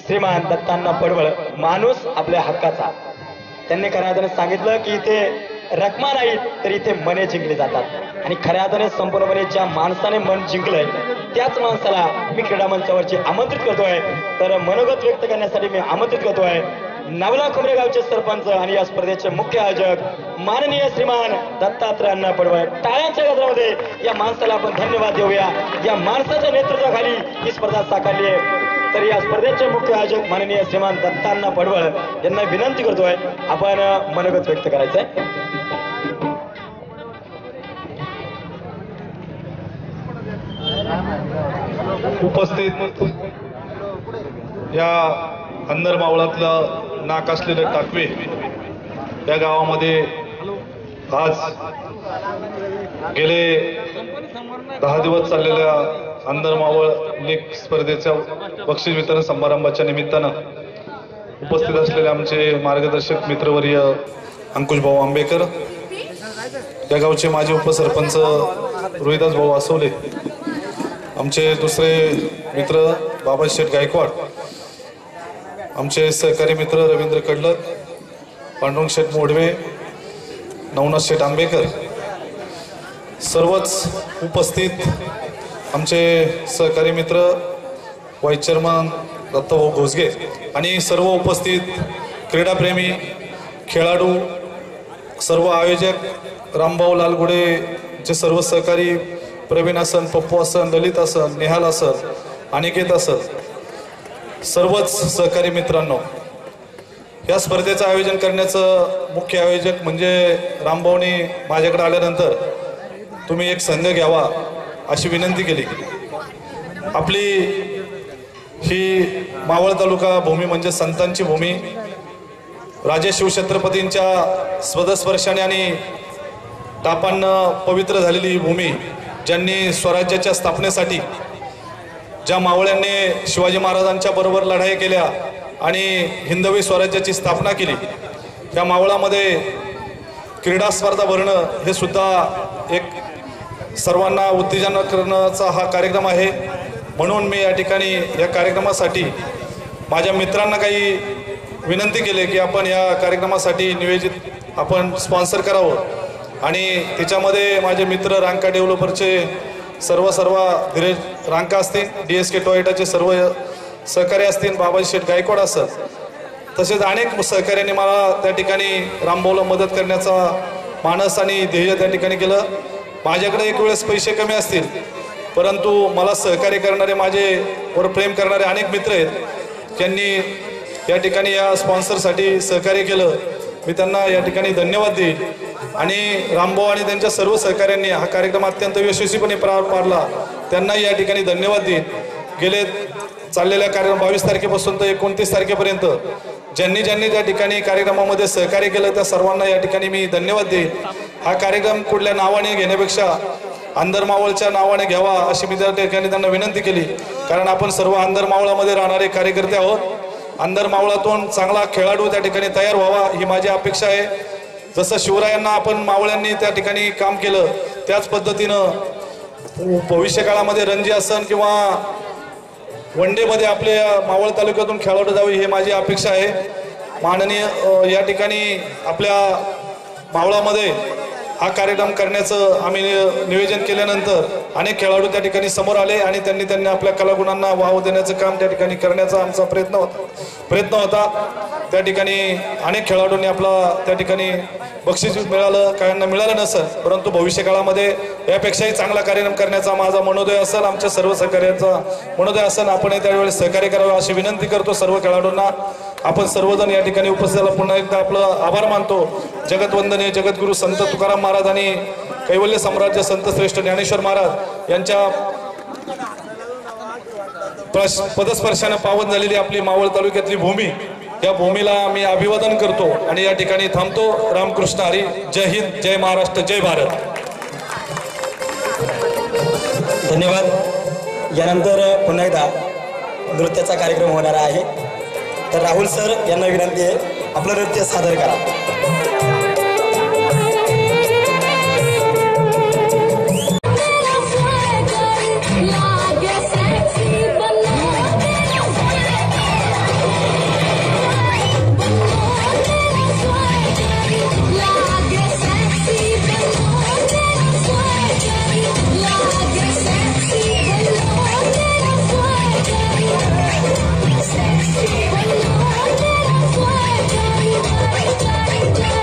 श्रीमान दत्तांना पडवळ, माणूस आपल्या हक्काचा. त्यांनी खऱ्या अर्थाने सांगितलं की इथे रकमा नाही तर इथे मने जिंकले जातात आणि खऱ्या अर्थाने संपूर्णपणे ज्या माणसाने मन जिंकलंय त्याच माणसाला मी क्रीडा मंचावरची आमंत्रित करतोय. तर मनोगत व्यक्त करण्यासाठी मी आमंत्रित करतोय नवलाखुमरे गावचे सरपंच आणि या स्पर्धेचे मुख्य आयोजक माननीय श्रीमान दत्तात्रयांना पडवळ. टाळ्यांच्या गजरामध्ये या माणसाला आपण धन्यवाद देऊया. या माणसाच्या नेतृत्वाखाली ही स्पर्धा साकारली आहे. तर या स्पर्धेचे मुख्य आयोजक माननीय श्रीमान दत्तांना पडवळ यांना विनंती करतोय आपण मनोगत व्यक्त करायचंय. उपस्थित या अंदर मावळातलं नाक असलेले टाकवे या गावामध्ये आज गेले 10 दिवस चाललेल्या अंदर मावळ लीग स्पर्धेच्या बक्षीस वितरण समारंभाच्या निमित्तानं उपस्थित असलेले आमचे मार्गदर्शक मित्रवर्य अंकुश भाऊ आंबेकर, या गावचे माजी उपसरपंच रोहिदास भाऊ आसवले, आमचे दुसरे मित्र बाबा शेठ गायकवाड, आमचे सहकारी मित्र रवींद्र कडलत, पांडुरंग शेठ मोडवे, नवनाथ शेठ आंबेकर, सर्वच उपस्थित आमचे सहकारी मित्र व्हाईस चेअरमन दत्ताभाऊ घोसगे आणि सर्व उपस्थित क्रीडाप्रेमी, खेळाडू, सर्व आयोजक, रामभाऊ लालगुडे, जे सर्व सहकारी, प्रवीण असन, पप्पू असन, ललित असन, नेहाल असन, अनिकेत असन, सर्वच सहकारी मित्रांनो, या स्पर्धेचं आयोजन करण्याचं मुख्य आयोजक म्हणजे रामभाऊनी माझ्याकडे आल्यानंतर तुम्ही एक संघ घ्यावा अशी विनंती केली. आपली ही मावळ तालुका भूमी म्हणजे संतांची भूमी, राजे शिवछत्रपतींच्या स्वदस्पर्शाने आणि तापांना पवित्र झालेली ही भूमी, ज्यांनी स्वराज्याच्या स्थापनेसाठी ज्या मावळ्यांनी शिवाजी महाराजांच्या बरोबर लढाई केल्या आणि हिंदवी स्वराज्याची स्थापना केली, त्या मावळामध्ये क्रीडा स्पर्धा भरणं हे सुद्धा एक सर्वांना उत्तेजन करण्याचा हा कार्यक्रम आहे. म्हणून मी या ठिकाणी या कार्यक्रमासाठी माझ्या मित्रांना काही विनंती केली की आपण या कार्यक्रमासाठी नियोजित आपण स्पॉन्सर करावं आणि त्याच्यामध्ये माझे मित्र रांका डेव्हलपरचे सर्व धीरज रांका असतील, DSK टोयोटाचे सर्व सहकारी असतील, बाबाजी शेठ गायकवाड असत, तसेच अनेक सहकार्यांनी मला त्या ठिकाणी रामभाऊला मदत करण्याचा मानस आणि ध्येय त्या ठिकाणी केलं. माझ्याकडे एक वेळेस पैसे कमी असतील परंतु मला सहकार्य करणारे, माझेवर प्रेम करणारे अनेक मित्र आहेत, त्यांनी या ठिकाणी या स्पॉन्सरसाठी सहकार्य केलं. मी त्यांना या ठिकाणी धन्यवाद देईल आणि रामभाऊ आणि त्यांच्या सर्व सहकाऱ्यांनी हा कार्यक्रम अत्यंत यशस्वीपणे पार पाडला, त्यांनाही या ठिकाणी धन्यवाद देईल. गेले चाललेल्या कार्यक्रम 22 तारखेपासून तर 29 तारखेपर्यंत ज्यांनी त्या ठिकाणी कार्यक्रमामध्ये सहकार्य केलं त्या सर्वांना या ठिकाणी मी धन्यवाद देईल. हा कार्यक्रम कुठल्या नावाने घेण्यापेक्षा अंदर मावळच्या नावाने घ्यावा अशी मी त्या ठिकाणी त्यांना विनंती केली, कारण आपण सर्व अंदर मावळामध्ये राहणारे कार्यकर्ते आहोत. अंदर मावळातून चांगला खेळाडू त्या ठिकाणी तयार व्हावा ही माझी अपेक्षा आहे. जसं शिवरायांना आपण मावळ्यांनी त्या ठिकाणी काम केलं त्याच पद्धतीनं भविष्य काळामध्ये रणजी असन किंवा वनडेमध्ये आपल्या मावळ तालुक्यातून खेळाडू जावे ही माझी अपेक्षा आहे. माननीय या ठिकाणी आपल्या मावळामध्ये हा कार्यक्रम करण्याचं आम्ही नियोजन केल्यानंतर अनेक खेळाडू त्या ठिकाणी समोर आले आणि त्यांनी आपल्या कलागुणांना वाव देण्याचं काम त्या ठिकाणी करण्याचा आमचा प्रयत्न होता. त्या ठिकाणी अनेक खेळाडूंनी आपला त्या ठिकाणी बक्षीस मिळालं, काहींना मिळालं नसेल, परंतु भविष्य काळामध्ये यापेक्षाही चांगला कार्यक्रम करण्याचा माझा मनोदय असेल, आमच्या सर्व सहकार्याचा मनोदय असेल. आपण त्यावेळेस सहकार्य करावं अशी विनंती करतो सर्व खेळाडूंना. आपण सर्वजण या ठिकाणी उपस्थिताला पुन्हा एकदा आपलं आभार मानतो. जगतवंदनीय जगद्गुरु संत तुकाराम महाराजांनी कैवल्य साम्राज्य संत श्रेष्ठ ज्ञानेश्वर महाराज यांच्या पदस्पर्शाने पावन झालेली आपली मावळ तालुक्यातली भूमी, या भूमीला मी अभिवादन करतो आणि या ठिकाणी थांबतो. रामकृष्ण हरी. जय हिंद, जय महाराष्ट्र, जय भारत. धन्यवाद. यानंतर पुन्हा एकदा नृत्याचा कार्यक्रम होणार आहे. तर राहुल सर यांना विनंती आहे आपलं नृत्य सादर करा. Bye.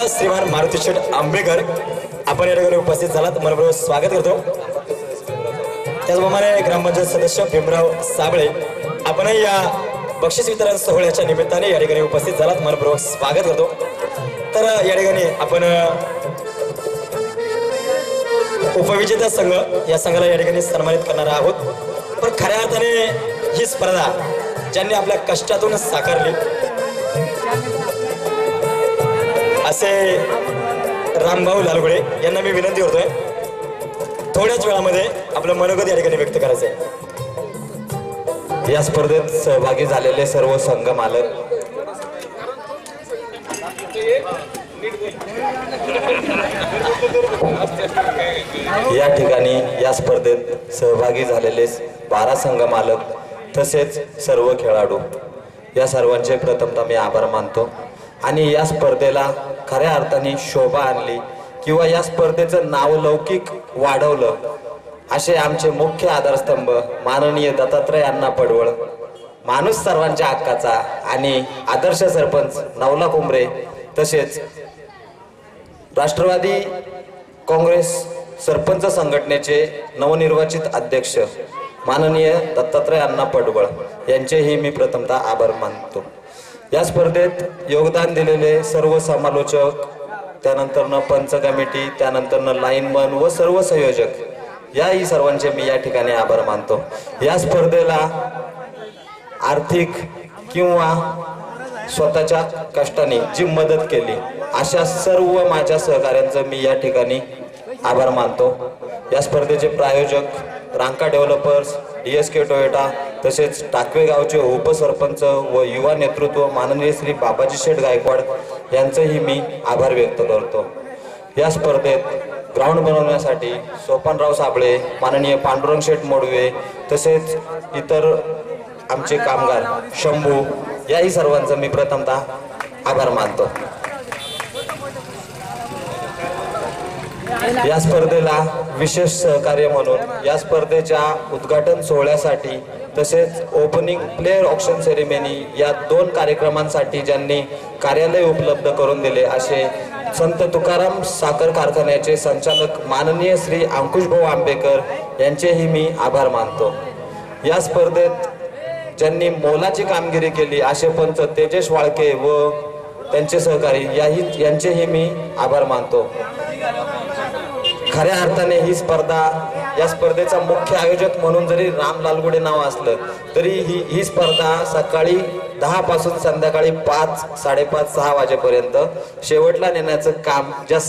श्रीमान मारुती शेठ आंबेकर आपण या ठिकाणी उपस्थित झालात, मनपूर्वक स्वागत करतो. त्याचप्रमाणे ग्रामपंचायत सदस्य भीमराव साबळे आपणही या बक्षीस वितरण सोहळ्याच्या निमित्ताने या ठिकाणी उपस्थित झालात, मनपूर्वक स्वागत करतो. तर या ठिकाणी आपण उपविजेता संघ या संघाला या ठिकाणी सन्मानित करणार आहोत. पण खऱ्या अर्थाने ही स्पर्धा ज्यांनी आपल्या कष्टातून साकारली असे रामभाऊ लालगुडे यांना मी विनंती करतोय थोड्याच वेळामध्ये आपलं मनोगत या ठिकाणी व्यक्त करायचं आहे. या स्पर्धेत सहभागी झालेले सर्व संघ मालक, या ठिकाणी या स्पर्धेत सहभागी झालेले 12 संघ मालक तसेच सर्व खेळाडू या सर्वांचे प्रथमतः मी आभार मानतो. आणि या स्पर्धेला खऱ्या अर्थाने शोभा आणली किंवा या स्पर्धेचं नावलौकिक वाढवलं असे आमचे मुख्य आधारस्तंभ माननीय दत्तात्रय अण्णा पडवळ, माणूस सर्वांच्या हक्काचा आणि आदर्श सरपंच नवला कुंभरे, तसेच राष्ट्रवादी काँग्रेस सरपंच संघटनेचे नवनिर्वाचित अध्यक्ष माननीय दत्तात्रय अण्णा पडवळ यांचेही मी प्रथमतः आभार मानतो. या स्पर्धेत योगदान दिलेले सर्व समालोचक, त्यानंतर पंच कमिटी, त्यानंतर लाईनमन व सर्व संयोजक याही सर्वांचे मी या ठिकाणी आभार मानतो. या स्पर्धेला आर्थिक किंवा स्वतःच्या कष्टाने जी मदत केली अशा सर्व माझ्या सहकाऱ्यांचं मी या ठिकाणी आभार मानतो. या स्पर्धेचे प्रायोजक रांका डेव्हलपर्स, DSK टोयोटा, तसेच टाकवे गावचे उपसरपंच व युवा नेतृत्व माननीय श्री बाबाजी शेठ गायकवाड यांचेही मी आभार व्यक्त करतो. या स्पर्धेत ग्राउंड बनवण्यासाठी सोपानराव साबळे, माननीय पांडुरंग शेठ मोडवे, तसेच इतर आमचे कामगार शंभू याही सर्वांचं मी प्रथमतः आभार मानतो. या स्पर्धेला विशेष सहकार्य म्हणून या स्पर्धेच्या उद्घाटन सोहळ्यासाठी तसेच ओपनिंग प्लेअर ऑक्शन सेरेमनी या 2 कार्यक्रमांसाठी ज्यांनी कार्यालय उपलब्ध करून दिले असे संत तुकाराम साखर कारखान्याचे संचालक माननीय श्री अंकुशभाऊ आंबेकर यांचेही मी आभार मानतो. या स्पर्धेत ज्यांनी मोलाची कामगिरी केली असे पंच तेजस वाळके व त्यांचे सहकारी यांचेही मी आभार मानतो. खऱ्या अर्थाने ही स्पर्धा, या स्पर्धेचा मुख्य आयोजक म्हणून जरी राम लालगुडे नाव असलं तरी ही स्पर्धा सकाळी 10 पासून संध्याकाळी 5, 5:30, 6 वाजेपर्यंत शेवटला नेण्याचं काम ज्या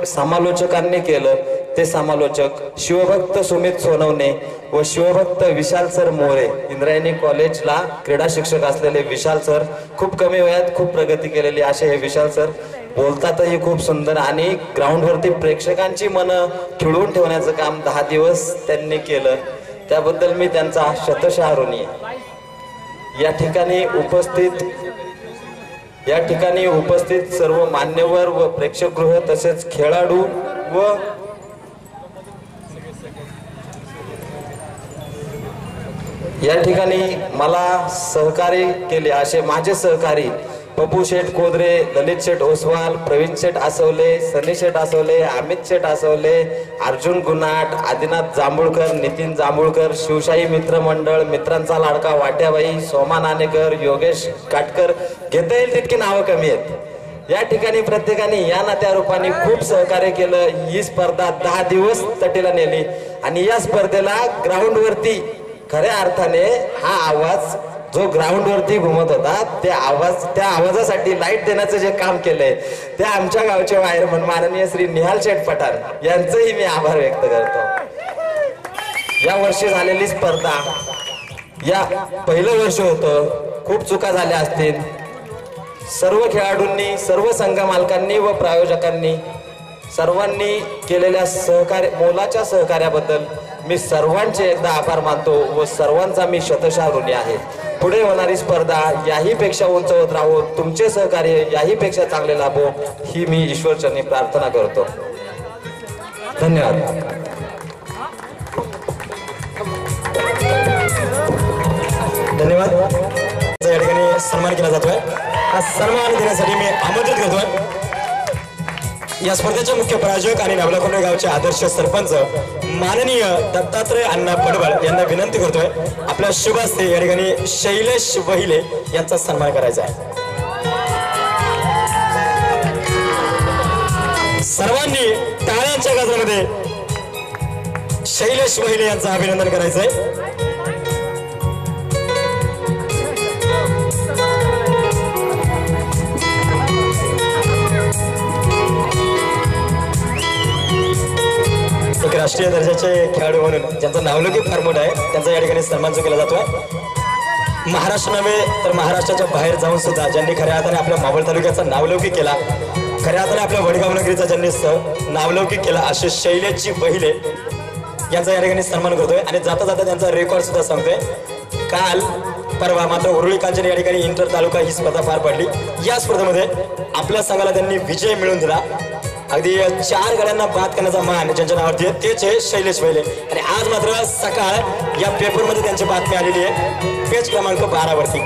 समालोचकांनी केलं ते समालोचक शिवभक्त सुमित सोनवणे व शिवभक्त विशाल सर मोरे, इंद्रायणी कॉलेजला क्रीडा शिक्षक असलेले विशाल सर, खूप कमी वयात खूप प्रगती केलेली असे हे विशाल सर, बोलतातही खूप सुंदर आणि ग्राउंडवरती प्रेक्षकांची मनं खिळवून ठेवण्याचं काम 10 दिवस त्यांनी केलं. त्याबद्दल मी त्यांचा शतशः ऋणी आहे. या ठिकाणी उपस्थित सर्व मान्यवर व प्रेक्षकगृह तसेच खेळाडू व या ठिकाणी मला सहकार्य केले असे माझे सहकारी पप्पू शेठ कोदरे, ललित शेठ ओसवाल, प्रवीण शेठ आसवले, सनी शेठ आसवले, अमित शेठ आसवले, अर्जुन गुनाट, आदिनाथ जांभूळकर, नितीन जांभूळकर, शिवशाही मित्र मंडळ, मित्रांचा लाडका वाट्याबाई, सोमा नाणेकर, योगेश काटकर, घेता येईल तितकी नावं कमी आहेत. या ठिकाणी प्रत्येकाने या ना त्या रूपाने खूप सहकार्य केलं. ही स्पर्धा 10 दिवस तटीला नेली आणि या स्पर्धेला ग्राउंडवरती खऱ्या अर्थाने हा आवाज जो ग्राउंडवरती घुमत होता त्या आवाजासाठी लाईट देण्याचं जे काम केलंय ते आमच्या गावचे वायरमन माननीय श्री निहाल शेठ पठाण यांचंही मी आभार व्यक्त करतो. या वर्षी झालेली स्पर्धा या पहिलं वर्ष होतं, खूप चुका झाल्या असतील. सर्व खेळाडूंनी, सर्व संघ मालकांनी व प्रायोजकांनी सर्वांनी केलेल्या मोलाच्या सहकार्याबद्दल मी सर्वांचे एकदा आभार मानतो व सर्वांचा मी शतशः ऋणी आहे. पुढे होणारी स्पर्धा याहीपेक्षा उंचवत राहो, तुमचे सहकार्य याहीपेक्षा चांगले लाभो ही मी ईश्वरचरणी प्रार्थना करतो. धन्यवाद. धन्यवाद. या ठिकाणी सन्मान केला जातोय. हा सन्मान देण्यासाठी मी आमंत्रित करतोय या स्पर्धेचे मुख्य प्रायोजक आणि नवलाकोंडे गावचे आदर्श सरपंच माननीय दत्तात्रय अण्णा पडवळ यांना विनंती करतोय आपल्या शुभ हस्ते या ठिकाणी शैलेश वहिले यांचा सन्मान करायचा आहे। सर्वांनी टाळ्यांच्या गजरामध्ये शैलेश वहिले यांचं अभिनंदन करायचंय। एक राष्ट्रीय दर्जाचे खेळाडू म्हणून ज्यांचं नावलौकिक फार मोठं आहे त्यांचा या ठिकाणी सन्मान केला जातोय। महाराष्ट्र नव्हे तर महाराष्ट्राच्या बाहेर जाऊन सुद्धा ज्यांनी खऱ्या अर्थाने आपल्या मावळ तालुक्याचा नावलौकिक केला, खऱ्या अर्थाने आपल्या वडगाव नगरीचा ज्यांनी नावलौकिक केला असे शैलेशजी वहिले यांचा या ठिकाणी सन्मान करतोय। आणि जाता जाता त्यांचा रेकॉर्ड सुद्धा सांगतोय। काल परवा मात्र उरुळी कांचन या ठिकाणी इंटर तालुका ही स्पर्धा पार पडली। या स्पर्धेमध्ये आपल्या संघाला त्यांनी विजय मिळवून दिला। अगदी 4 गड्यांना बाद करण्याचा मान ज्यांच्या नावावरती आहे तेच आहे शैलेश वहिले। आणि आज मात्र सकाळ या पेपरमध्ये त्यांची बातमी आलेली आहे पेज क्रमांक 12 वरती।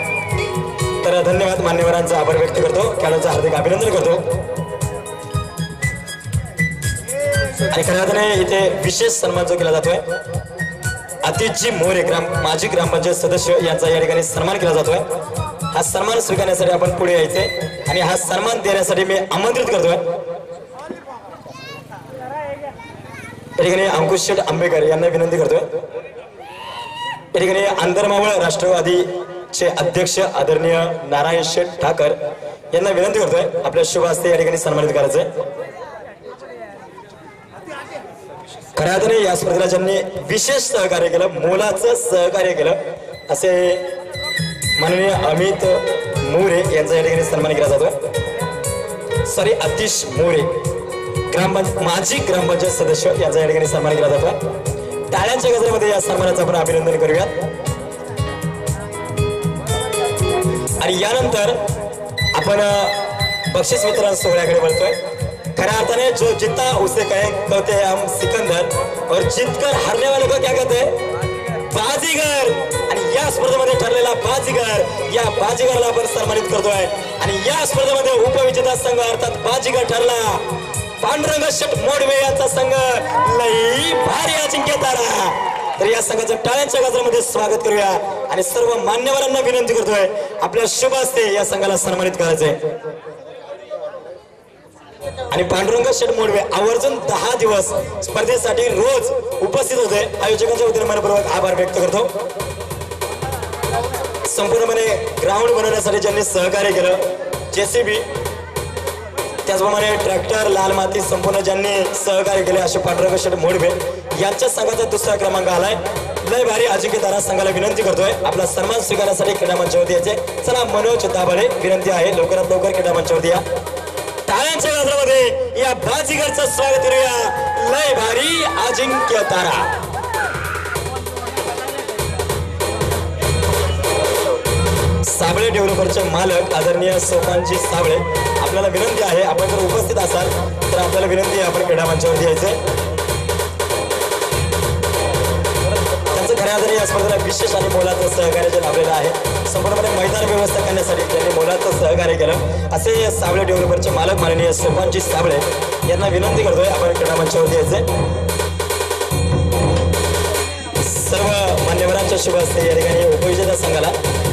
तर धन्यवाद, मान्यवरांचा आभार व्यक्त करतो, खेळाडूंचं हार्दिक अभिनंदन करतो। आणि खऱ्या अर्थाने इथे विशेष सन्मान जो केला जातोय अतिशजी मोरे माजी ग्रामपंचायत सदस्य यांचा या ठिकाणी सन्मान केला जातोय। हा सन्मान स्वीकारण्यासाठी आपण पुढे यायचे आणि हा सन्मान देण्यासाठी मी आमंत्रित करतोय या ठिकाणी अंकुश शेठ आंबेकर यांना विनंती करतोय। या ठिकाणी आंतरमावळ राष्ट्रवादीचे अध्यक्ष आदरणीय नारायण शेठ ठाकर यांना विनंती करतोय आपल्या शुभ हस्ते या ठिकाणी सन्मानित करायचंय। खऱ्या अर्थाने या स्पर्धेला ज्यांनी विशेष सहकार्य केलं, मोलाचं सहकार्य केलं असे माननीय अमित मोरे यांचा या ठिकाणी सन्मान केला जातोय। सॉरी, आतिश मोरे माजी ग्रामपंचायत सदस्य यांचा या ठिकाणी सन्मान केला जातोय। टाळ्यांच्या गजरामध्ये या सन्मानाचं आपण अभिनंदन करूयात। आणि यानंतर आपण बक्षीस वितरण सोहळ्याकडे वळतोय। खऱ्या अर्थाने जो जितना उसे कहे कहते हैं हम सिकंदर और जीतकर हारने वाले को क्या कहते हैं बाजीगर। आणि या स्पर्धेमध्ये ठरलेला बाजीगर या बाजीगरला आपण सन्मानित करतोय। आणि या स्पर्धेमध्ये उपविजेता संघ अर्थात बाजीगर ठरला पांडुरंग शेठ मोडवे यांचा संघ लई भारी अजिंक्य तारा। तर या संघाचं टाळ्यांच्या गजरामध्ये स्वागत करूया आणि सर्व मान्यवरांना विनंती करतोय आपल्या शुभ हस्ते या संघाला सन्मानित करायचंय। आणि पांडुरंग शेठ मोडवे आवर्जून 10 दिवस स्पर्धेसाठी रोज उपस्थित होते। आयोजकांच्या वतीने मनपूर्वक आभार व्यक्त करतो। संपूर्णपणे ग्राउंड बनवण्यासाठी ज्यांनी सहकार्य केलं JCB, त्याचप्रमाणे ट्रॅक्टर, लाल माती संपूर्ण ज्यांनी सहकार्य केले असे पांडुरंग शेठ मोडवे यांच्या संघाचा दुसरा क्रमांक आलाय। लय भारी अजिंक्य तारा संघाला विनंती करतोय आपला सन्मान स्वीकारण्यासाठी क्रीडा मंचावरती यायचे। चला मनोज दाभाडे विनंती आहे लवकरात लवकर क्रीडा मंचावरती या। टाळ्यांच्या गजरामध्ये या बाजीगरचं स्वागत करूया लय भारी अजिंक्य तारा। साबळे डेव्हलपरचे मालक आदरणीय सोपानजी साबळे आपल्याला विनंती आहे आपण जर उपस्थित असाल तर आपल्याला विनंती आहे आपण क्रीडा मंचावरती यायचंय। त्यांचं खऱ्या अर्थाने या स्पर्धेला विशेष आणि मोलाचं सहकार्य जे लाभलेलं आहे। संपूर्णपणे मैदान व्यवस्था करण्यासाठी त्यांनी मोलाचं सहकार्य केलं असे साबळे डेव्हलपरचे मालक माननीय सोपानजी साबळे यांना विनंती करतोय आपण क्रीडा मंचावरती यायचंय। सर्व मान्यवरांच्या शुभ हस्ते या ठिकाणी उपविजेता संघाला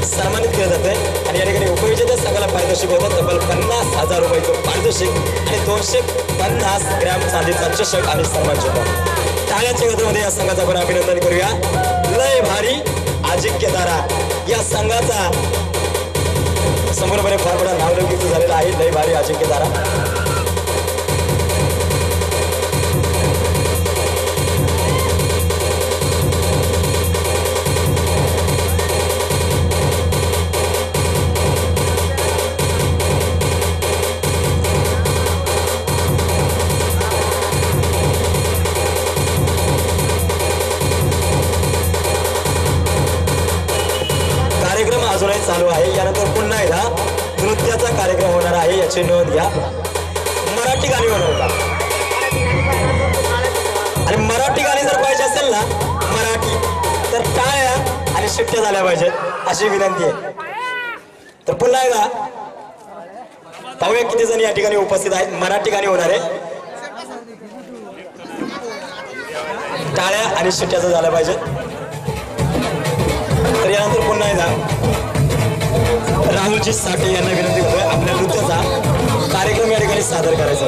सन्मानित केलं जाते आणि या ठिकाणी उपविजेता संघाला पारितोषिक होतं तब्बल 50,000 रुपयाचं पारितोषिक आणि 250 ग्रॅम चांदीचा चषक आणि सन्मान चिन्ह। टाळ्यांच्या गजरामध्ये या संघाचं आपण अभिनंदन करूया लय भारी अजिंक्य तारा। या संघाचा संपूर्णपणे फार मोठा नावलौकिक झालेला आहे लय भारी अजिंक्य तारा। अजूनही चालू आहे। यानंतर पुन्हा एकदा नृत्याचा कार्यक्रम होणार आहे याची नोंद घ्या। मराठी गाणी बनवतात आणि मराठी गाणी जर पाहिजे असेल ना मराठी तर टाळ्या आणि शिट्ट्या झाल्या पाहिजेत अशी विनंती आहे। तर पुन्हा एकदा पाहूया किती जण या ठिकाणी उपस्थित आहेत। मराठी गाणी होणार आहे। टाळ्या आणि शिट्ट्याचं झालं पाहिजे. तर यानंतर पुन्हा एकदा राहुलजी साठे यांना विनंती करतोय आपल्या नृत्याचा कार्यक्रम या ठिकाणी सादर करायचा.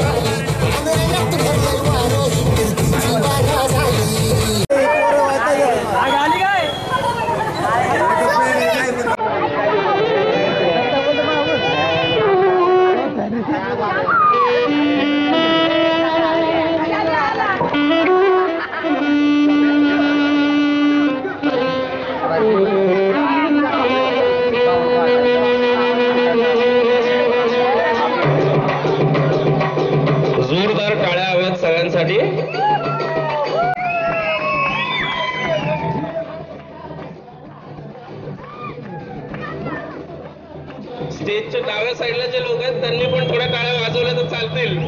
जोरदार टाळ्या हव्यात सगळ्यांसाठी. स्टेजच्या डाव्या साईडला जे लोक आहेत त्यांनी पण थोड्या टाळ्या वाजवल्या तर चालतील.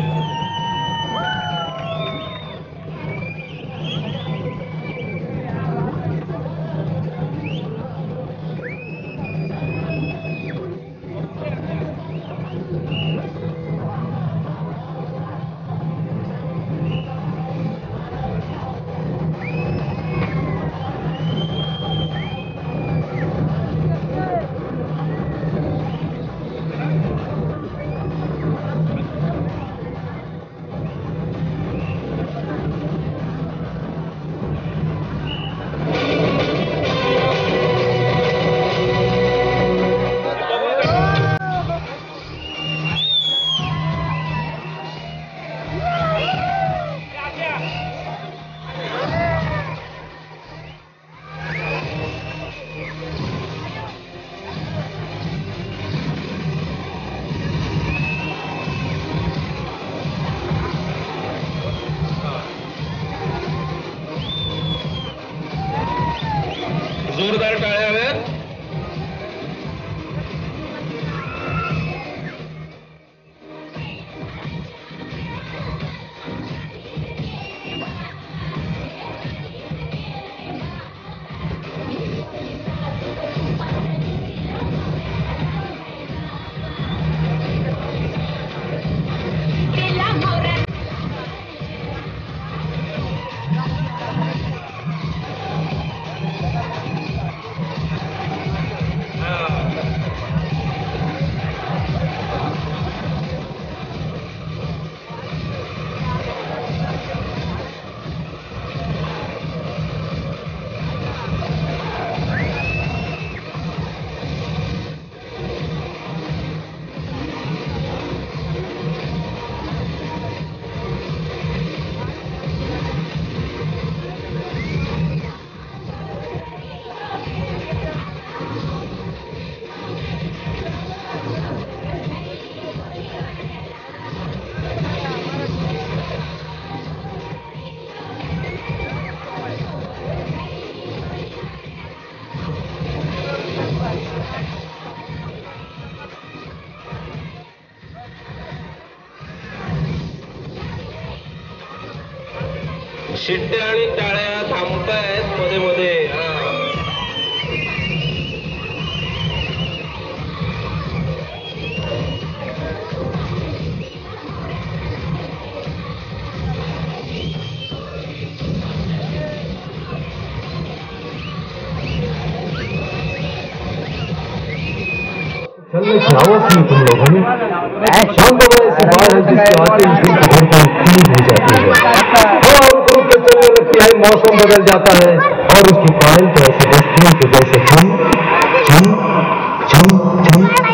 जोरदार टाळ्या हव्यात. शिट्ट्या आणि टाळ्या थांबतायत मध्ये मध्ये. चलने की आवाज नहीं तुम लोगों ने शाम को ऐसी बात है जिसके आते ही दिल की धड़कन तेज हो जाती है. हवा रुक के चलने लगती है, मौसम बदल जाता है और उसकी पायल तो ऐसे बजती है कि जैसे छम छम छम छम छम.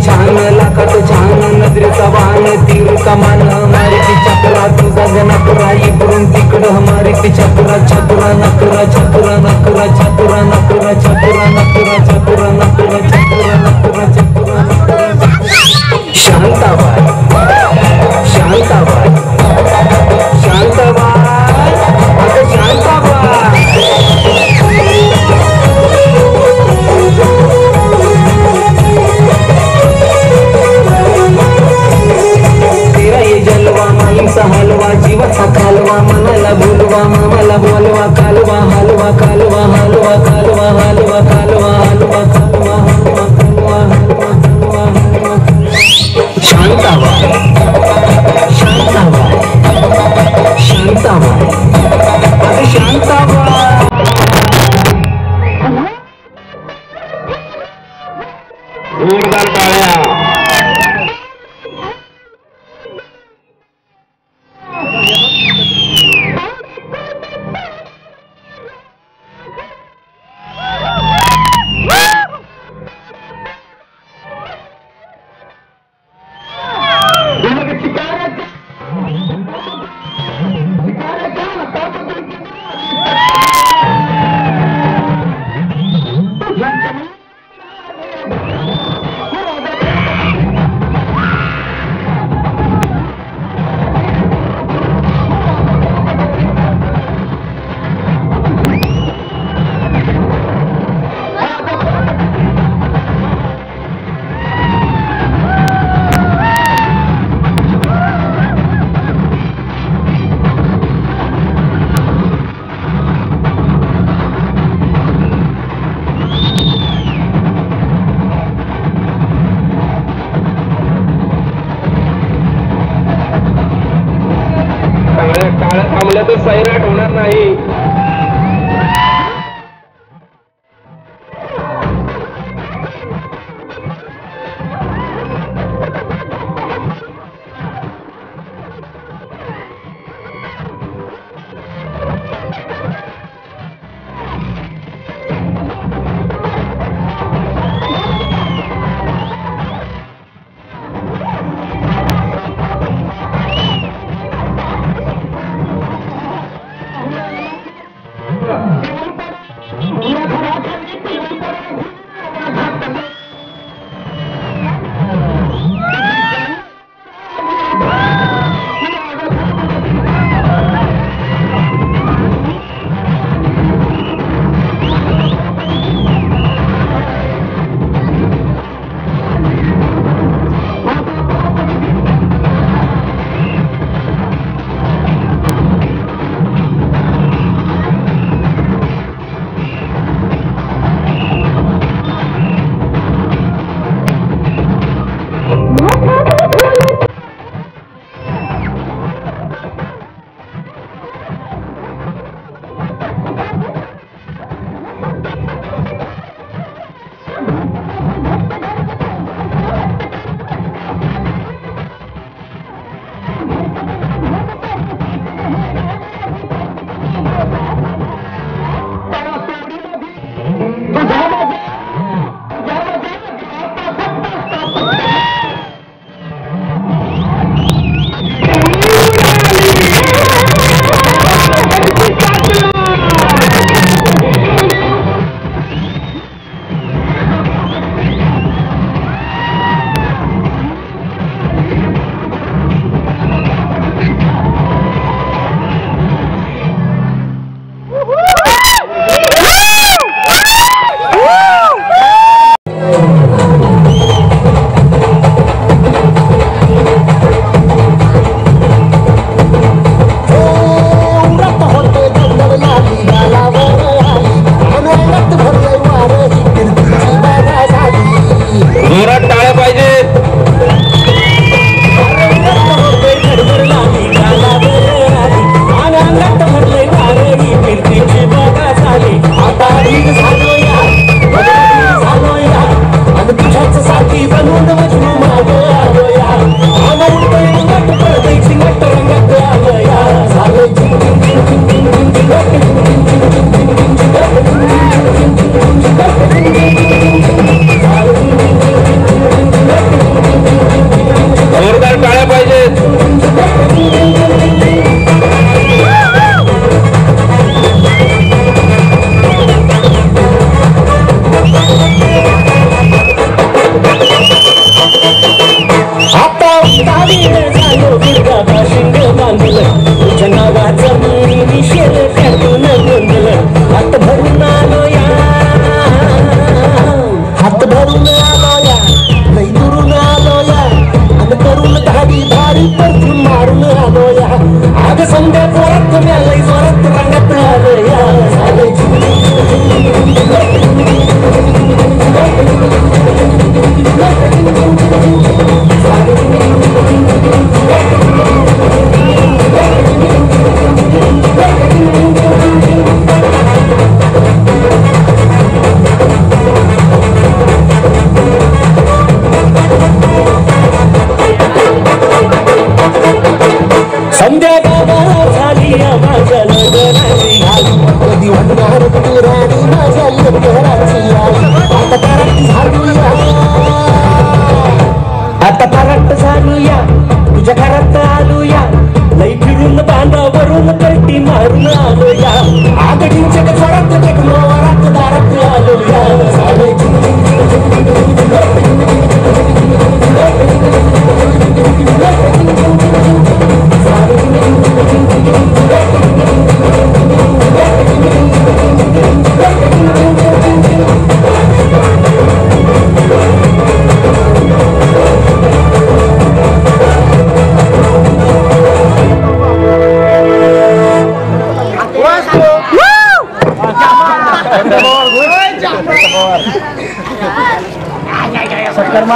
छान लाखात छान नजरेचा वाण तीर कमान मारीची चक्रा तुझा नकरा इकडून तिकडं मारीची चक्रा चक्रा नकरा चक्रा नकरा चक्रा नकरा चक्रा नकरा चक्रा नकरा चक्रा नकरा चक्रा नकरा. शांताबाई शांताबाई शांताबाई अगं शांताबाई. हलवा हलवा हलवा हलवा हलवा हलवा हलवा हलवा शांताबाई शांताबाई शांताबाई अरे शांताबाई जोरदार टाळ्या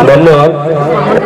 धन्यवाद.